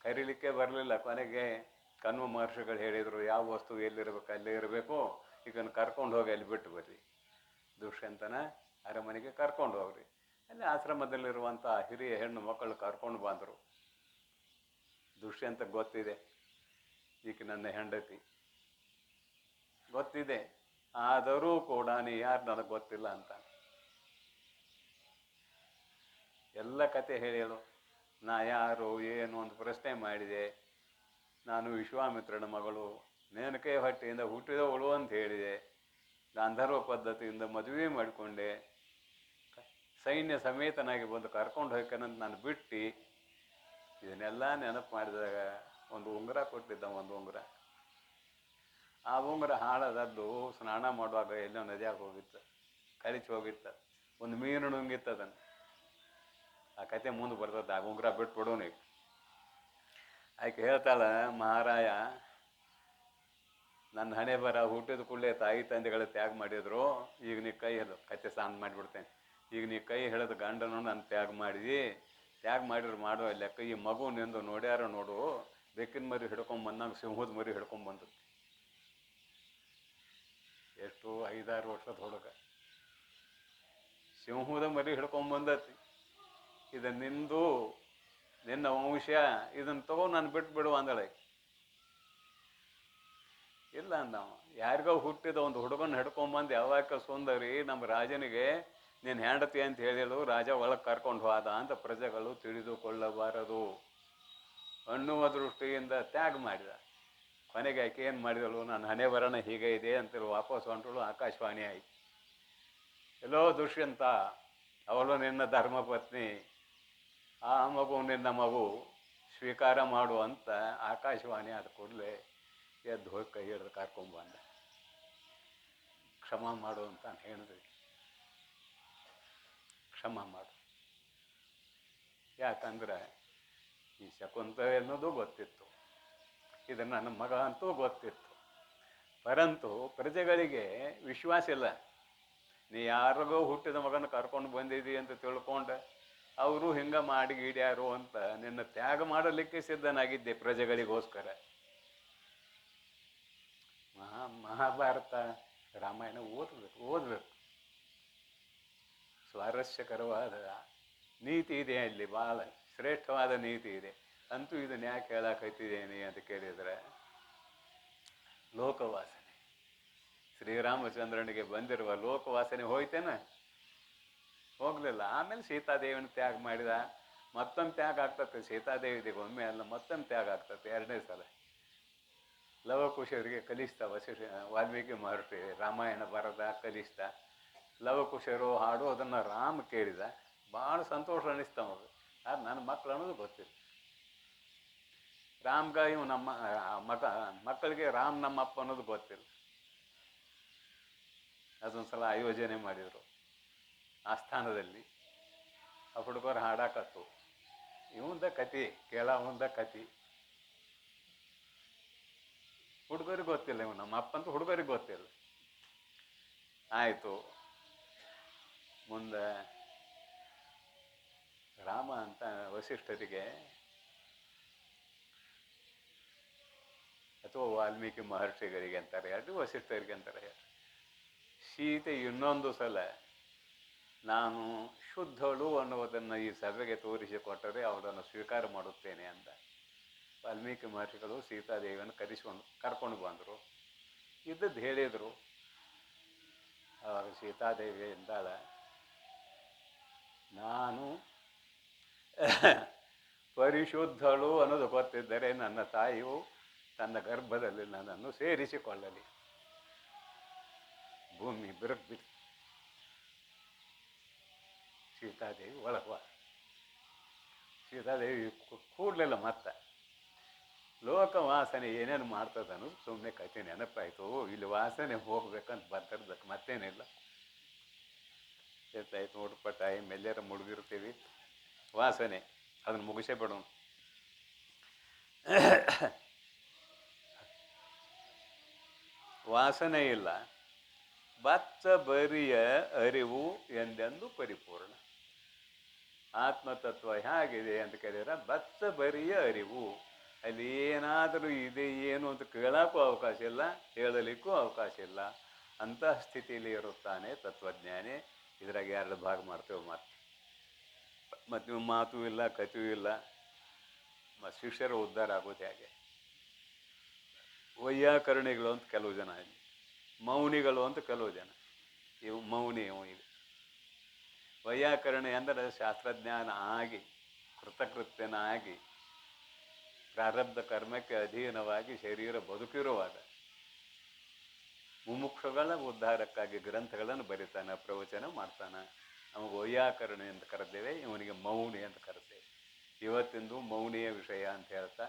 ಕರೀಲಿಕ್ಕೆ ಬರಲಿಲ್ಲ. ಕೊನೆಗೆ ಕಣ್ವ ಮಹರ್ಷಿಗಳು ಹೇಳಿದರು, ಯಾವ ವಸ್ತು ಎಲ್ಲಿರ್ಬೇಕು ಅಲ್ಲೇ ಇರಬೇಕು, ಈಗನ್ನು ಕರ್ಕೊಂಡು ಹೋಗಿ ಅಲ್ಲಿ ಬಿಟ್ಟು ಬರ್ರಿ. ದುಷ್ಯಂತನ ಅರಮನೆಗೆ ಕರ್ಕೊಂಡು ಹೋಗ್ರಿ. ಅಲ್ಲಿ ಆಶ್ರಮದಲ್ಲಿರುವಂಥ ಹಿರಿಯ ಹೆಣ್ಣು ಮಕ್ಕಳು ಕರ್ಕೊಂಡು ಬಂದರು. ದುಷ್ಯಂತ ಗೊತ್ತಿದೆ, ಈಕೆ ನನ್ನ ಹೆಂಡತಿ ಗೊತ್ತಿದೆ, ಆದರೂ ಕೂಡ ನೀ ಯಾರು ನನಗೆ ಗೊತ್ತಿಲ್ಲ ಅಂತ ಎಲ್ಲ ಕತೆ ಹೇಳಿಳು. ನಾ ಯಾರು ಏನು ಒಂದು ಪ್ರಶ್ನೆ ಮಾಡಿದೆ. ನಾನು ವಿಶ್ವಾಮಿತ್ರನ ಮಗಳು, ನೇನಕೆ ಹೊಟ್ಟೆಯಿಂದ ಹುಟ್ಟಿದವಳು ಅಂತ ಹೇಳಿದೆ. ಗಾಂಧರ್ವ ಪದ್ಧತಿಯಿಂದ ಮದುವೆ ಮಾಡಿಕೊಂಡೆ. ಸೈನ್ಯ ಸಮೇತನಾಗಿ ಬಂದು ಕರ್ಕೊಂಡು ಹೋಗ್ಕನಂತ ನಾನು ಬಿಟ್ಟು ಇದನ್ನೆಲ್ಲ ನೆನಪು ಮಾಡಿದಾಗ ಒಂದು ಉಂಗುರ ಕೊಟ್ಟಿದ್ದ. ಒಂದು ಉಂಗುರ, ಆ ಉಂಗುರ ಹಾಳದದ್ದು ಸ್ನಾನ ಮಾಡುವಾಗ ಎಲ್ಲೋ ನದಿಯಾಗಿ ಹೋಗಿತ್ತು, ಕಲಿಸಿ ಹೋಗಿತ್ತು. ಒಂದು ಮೀನು ನುಂಗಿತ್ತು ಅದನ್ನು. ಆ ಕತೆ ಮುಂದೆ ಬರ್ತದೆ. ಆ ಉಂಗುರ ಬಿಟ್ಬಿಡು ನೀವು. ಆಕೆ ಹೇಳ್ತಾಳ, ಮಹಾರಾಯ ನನ್ನ ಹಣೆ ಬರ ಹುಟ್ಟಿದ ಕೂಡಲೇ ತಾಯಿ ತಂದೆಗಳು ತ್ಯಾಗ ಮಾಡಿದ್ರು. ಈಗ ನೀ ಕೈ ಹಿಡಿದು ಕತೆ ಸ್ನಾನ ಮಾಡಿಬಿಡ್ತೇನೆ. ಈಗ ನೀ ಕೈ ಹಿಡಿದು ಗಂಡನು ನಾನು ತ್ಯಾಗ ಮಾಡಿದಿ. ತ್ಯಾಗ ಮಾಡಿದ್ರು ಮಾಡುವ ಲೆಕ್ಕ. ಈ ಮಗು ನಿಂದು ನೋಡ್ಯಾರ ನೋಡು, ಬೆಕ್ಕಿನ ಮರಿ ಹಿಡ್ಕೊಂಬಂದಂಗೆ ಸಿಂಹದ ಮರಿ ಹಿಡ್ಕೊಂಬಂದು. ಎಷ್ಟು 5-6 ವರ್ಷದ ಹುಡುಗ ಸಿಂಹದ ಮರಿ ಹಿಡ್ಕೊಂಬಂದತಿ. ಇದು ನಿಂದು, ನಿನ್ನ ವಂಶ, ಇದನ್ನು ತಗೋ ನಾನು ಬಿಟ್ಬಿಡು ಅಂದಳೆ. ಇಲ್ಲ ಅಂದವ. ಯಾರಿಗೋ ಹುಟ್ಟಿದ ಒಂದು ಹುಡುಗನ ಹಿಡ್ಕೊಂಬಂದು ಯಾವಾಗ ಸುಂದರಿ ನಮ್ಮ ರಾಜನಿಗೆ ನೀನು ಹೆಂಡತಿ ಅಂತ ಹೇಳಿಳು, ರಾಜ ಒಳಗೆ ಕರ್ಕೊಂಡು ಹೋದ ಅಂತ ಪ್ರಜೆಗಳು ತಿಳಿದುಕೊಳ್ಳಬಾರದು ಅನ್ನುವ ದೃಷ್ಟಿಯಿಂದ ತ್ಯಾಗ ಮಾಡಿದ. ಕೊನೆಗೆ ಆಕೆ ಏನು ಮಾಡಿದಳು, ನನ್ನ ಹಣೆ ಬರಣ ಹೀಗೆ ಇದೆ ಅಂತೇಳಿ ವಾಪಸ್ ಹೊಂಟಳು. ಆಕಾಶವಾಣಿ ಆಯಿತು, ಎಲ್ಲೋ ದುಷ್ಯಂತ, ಅವಳು ನಿನ್ನ ಧರ್ಮಪತ್ನಿ, ಆ ಮಗು ನಿನ್ನ ಮಗು, ಸ್ವೀಕಾರ ಮಾಡು ಅಂತ ಆಕಾಶವಾಣಿ ಆದ ಕೂಡಲೇ ಎದ್ದು ಹೋಗಿ ಕೈ ಹಿಡಿದು ಕರ್ಕೊಂಬಂದ. ಕ್ಷಮ ಮಾಡು ಅಂತ ಹೇಳಿದ್ವಿ. ಕ್ಷಮ ಮಾಡು. ಯಾಕಂದ್ರೆ ಈ ಶಕುಂತಲೆ ಅನ್ನೋದು ಗೊತ್ತಿತ್ತು, ಇದು ನನ್ನ ಮಗ ಅಂತೂ ಗೊತ್ತಿತ್ತು. ಪರಂತು ಪ್ರಜೆಗಳಿಗೆ ವಿಶ್ವಾಸ ಇಲ್ಲ. ನೀ ಯಾರಿಗೋ ಹುಟ್ಟಿದ ಮಗನ ಕರ್ಕೊಂಡು ಬಂದಿದ್ದೀ ಅಂತ ತಿಳ್ಕೊಂಡು ಅವರು ಹಿಂಗೆ ಮಾಡಿ ಗೀಡ್ಯಾರು ಅಂತ ನಿನ್ನ ತ್ಯಾಗ ಮಾಡಲಿಕ್ಕೆ ಸಿದ್ಧನಾಗಿದ್ದೆ ಪ್ರಜೆಗಳಿಗೋಸ್ಕರ. ಮಹಾಭಾರತ ರಾಮಾಯಣ ಓದಬೇಕು. ಸ್ವಾರಸ್ಯಕರವಾದ ನೀತಿ ಇದೆ ಅಲ್ಲಿ, ಭಾಳ ಶ್ರೇಷ್ಠವಾದ ನೀತಿ ಇದೆ. ಅಂತೂ ಇದನ್ನ ಯಾಕೆ ಹೇಳಾಕೈತಿದ್ದೇನೆ ಅಂತ ಕೇಳಿದರೆ, ಲೋಕವಾಸನೆ, ಶ್ರೀರಾಮಚಂದ್ರನಿಗೆ ಬಂದಿರುವ ಲೋಕವಾಸನೆ ಹೋಯ್ತೇನೆ? ಹೋಗಲಿಲ್ಲ. ಆಮೇಲೆ ಸೀತಾದೇವಿನ ತ್ಯಾಗ ಮಾಡಿದ. ಮತ್ತೊಂದು ತ್ಯಾಗ ಆಗ್ತದೆ ಸೀತಾದೇವಿಗೆ, ಒಮ್ಮೆ ಅಲ್ಲ ಮತ್ತೊಂದು ತ್ಯಾಗ ಆಗ್ತದೆ, ಎರಡನೇ ಸಲ. ಲವಕುಶರಿಗೆ ಕಲಿಸ್ತಾ ವಾಲ್ಮೀಕಿ ಮಹರ್ಷಿ ರಾಮಾಯಣ ಬರದ ಕಲಿಸ್ತಾ. ಲವಕುಶರು ಹಾಡು ಅದನ್ನು ರಾಮ ಕೇಳಿದ, ಭಾಳ ಸಂತೋಷ ಅನ್ನಿಸ್ತಾವ. ಆದ್ರೆ ನನ್ನ ಮಕ್ಕಳು ಅನ್ನೋದು ಗೊತ್ತಿಲ್ಲ. ರಾಮ್ಗ ಇವು ನಮ್ಮ ಮಕ್ಕಳಿಗೆ ರಾಮ್ ನಮ್ಮಪ್ಪ ಅನ್ನೋದು ಗೊತ್ತಿಲ್ಲ. ಅದೊಂದು ಸಲ ಆಯೋಜನೆ ಮಾಡಿದರು ಆಸ್ಥಾನದಲ್ಲಿ. ಆ ಹುಡುಗರು ಹಾಡಾಕತ್ತು, ಇವಂದ ಕತಿ ಕೇಳವಂದ ಕತಿ. ಹುಡುಗರಿಗೆ ಗೊತ್ತಿಲ್ಲ, ಇವ್ ನಮ್ಮ ಅಪ್ಪ ಅಂತ ಹುಡುಗರಿಗೆ ಗೊತ್ತಿಲ್ಲ. ಆಯಿತು. ಮುಂದೆ ರಾಮ ಅಂತ ವಸಿಷ್ಠರಿಗೆ ಅಥವಾ ವಾಲ್ಮೀಕಿ ಮಹರ್ಷಿಗಳಿಗೆ ಅಂತಾರೆ, ಎರಡು ವಸಿಷ್ಠರಿಗೆ ಅಂತಾರೆ. ಸೀತೆ ಇನ್ನೊಂದು ಸಲ ನಾನು ಶುದ್ಧಳು ಅನ್ನುವುದನ್ನು ಈ ಸಭೆಗೆ ತೋರಿಸಿಕೊಟ್ಟರೆ ಅವಳನ್ನು ಸ್ವೀಕಾರ ಮಾಡುತ್ತೇನೆ ಅಂತ ವಾಲ್ಮೀಕಿ ಮಹರ್ಷಿಗಳು ಸೀತಾದೇವಿಯನ್ನು ಕರ್ಕೊಂಡು ಬಂದರು. ಇದ್ದದ್ದು ಹೇಳಿದರು. ಆವಾಗ ಸೀತಾದೇವಿ ಎಂದಾಳ, ನಾನು ಪರಿಶುದ್ಧಳು ಅನ್ನೋದು ಗೊತ್ತಿದ್ದರೆ ನನ್ನ ತಾಯಿಯು ತನ್ನ ಗರ್ಭದಲ್ಲಿ ನನ್ನನ್ನು ಸೇರಿಸಿಕೊಳ್ಳಲಿ. ಭೂಮಿ ಬಿರುಕು ಸೀತಾದೇವಿ ಒಳಗ. ಸೀತಾದೇವಿ ಕೂಡಲಿಲ್ಲ. ಮತ್ತೆ ಲೋಕ ವಾಸನೆ ಏನೇನು ಮಾಡ್ತದೆ ಅನ್ನೋದು ಸುಮ್ಮನೆ ಕತೆ ನೆನಪಾಯಿತು. ಇಲ್ಲಿ ವಾಸನೆ ಹೋಗ್ಬೇಕಂತ ಬರ್ತಿರ್ಬೇಕು, ಮತ್ತೇನಿಲ್ಲ. ಎತ್ತಾಯ್ತು ನೋಡ್ಪ ಟೈಮ್ ಎಲ್ಲಾರ ಮುಳುಗಿರ್ತೀವಿ. ವಾಸನೆ ಅದನ್ನು ಮುಗಿಸೇ ಬಿಡೋಣ. ವಾಸನೆ ಇಲ್ಲ, ಬಚ್ಚ ಬರಿಯ ಅರಿವು ಎಂದೆಂದು ಪರಿಪೂರ್ಣ. ಆತ್ಮತತ್ವ ಹೇಗಿದೆ ಅಂತ ಕೇಳಿದ್ರೆ, ಬಚ್ಚ ಬರಿಯ ಅರಿವು. ಅಲ್ಲಿ ಏನಾದರೂ ಇದೆ ಏನು ಅಂತ ಕೇಳೋಕ್ಕೂ ಅವಕಾಶ ಇಲ್ಲ, ಹೇಳಲಿಕ್ಕೂ ಅವಕಾಶ ಇಲ್ಲ. ಅಂತಹ ಸ್ಥಿತಿಯಲ್ಲಿ ಇರುತ್ತಾನೆ ತತ್ವಜ್ಞಾನಿ. ಇದ್ರಾಗ ಎರಡು ಭಾಗ ಮಾಡ್ತೇವೆ. ಮತ್ತು ಮಾತು ಇಲ್ಲ, ಕಥೆಯೂ ಇಲ್ಲ. ಶಿಷ್ಯರು ಉದ್ಧಾರ ಆಗೋದು ಹೇಗೆ? ವೈಯಾಕರಣಿಗಳು ಅಂತ ಕೆಲವು ಜನ, ಮೌನಿಗಳು ಅಂತ ಕೆಲವು ಜನ. ಇವು ಮೌನಿ. ಈಗ ವೈಯಾಕರಣಿ ಅಂದರೆ ಶಾಸ್ತ್ರಜ್ಞಾನ ಆಗಿ ಕೃತಕೃತ್ಯನಾಗಿ ಪ್ರಾರಬ್ಧ ಕರ್ಮಕ್ಕೆ ಅಧೀನವಾಗಿ ಶರೀರ ಬದುಕಿರುವಾಗ ಮುಮುಕ್ಷುಗಳ ಉದ್ಧಾರಕ್ಕಾಗಿ ಗ್ರಂಥಗಳನ್ನು ಬರೀತಾನೆ, ಪ್ರವಚನ ಮಾಡ್ತಾನೆ. ನಮಗೆ ವೈಯಾಕರಣಿ ಅಂತ ಕರೆದೇವೆ, ಇವನಿಗೆ ಮೌನಿ ಅಂತ ಕರೆದೇವೆ. ಇವತ್ತಿಂದು ಮೌನಿಯ ವಿಷಯ ಅಂತ ಹೇಳ್ತಾ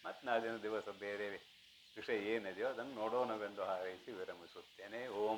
ಮತ್ತು ನಾಳಿನ ದಿವಸ ಬೇರೆ ವಿಷಯ ಏನಿದೆಯೋ ಅದನ್ನು ನೋಡೋಣವೆಂದು ಹಾರೈಸಿ ವಿರಮಿಸುತ್ತೇನೆ. ಓಂ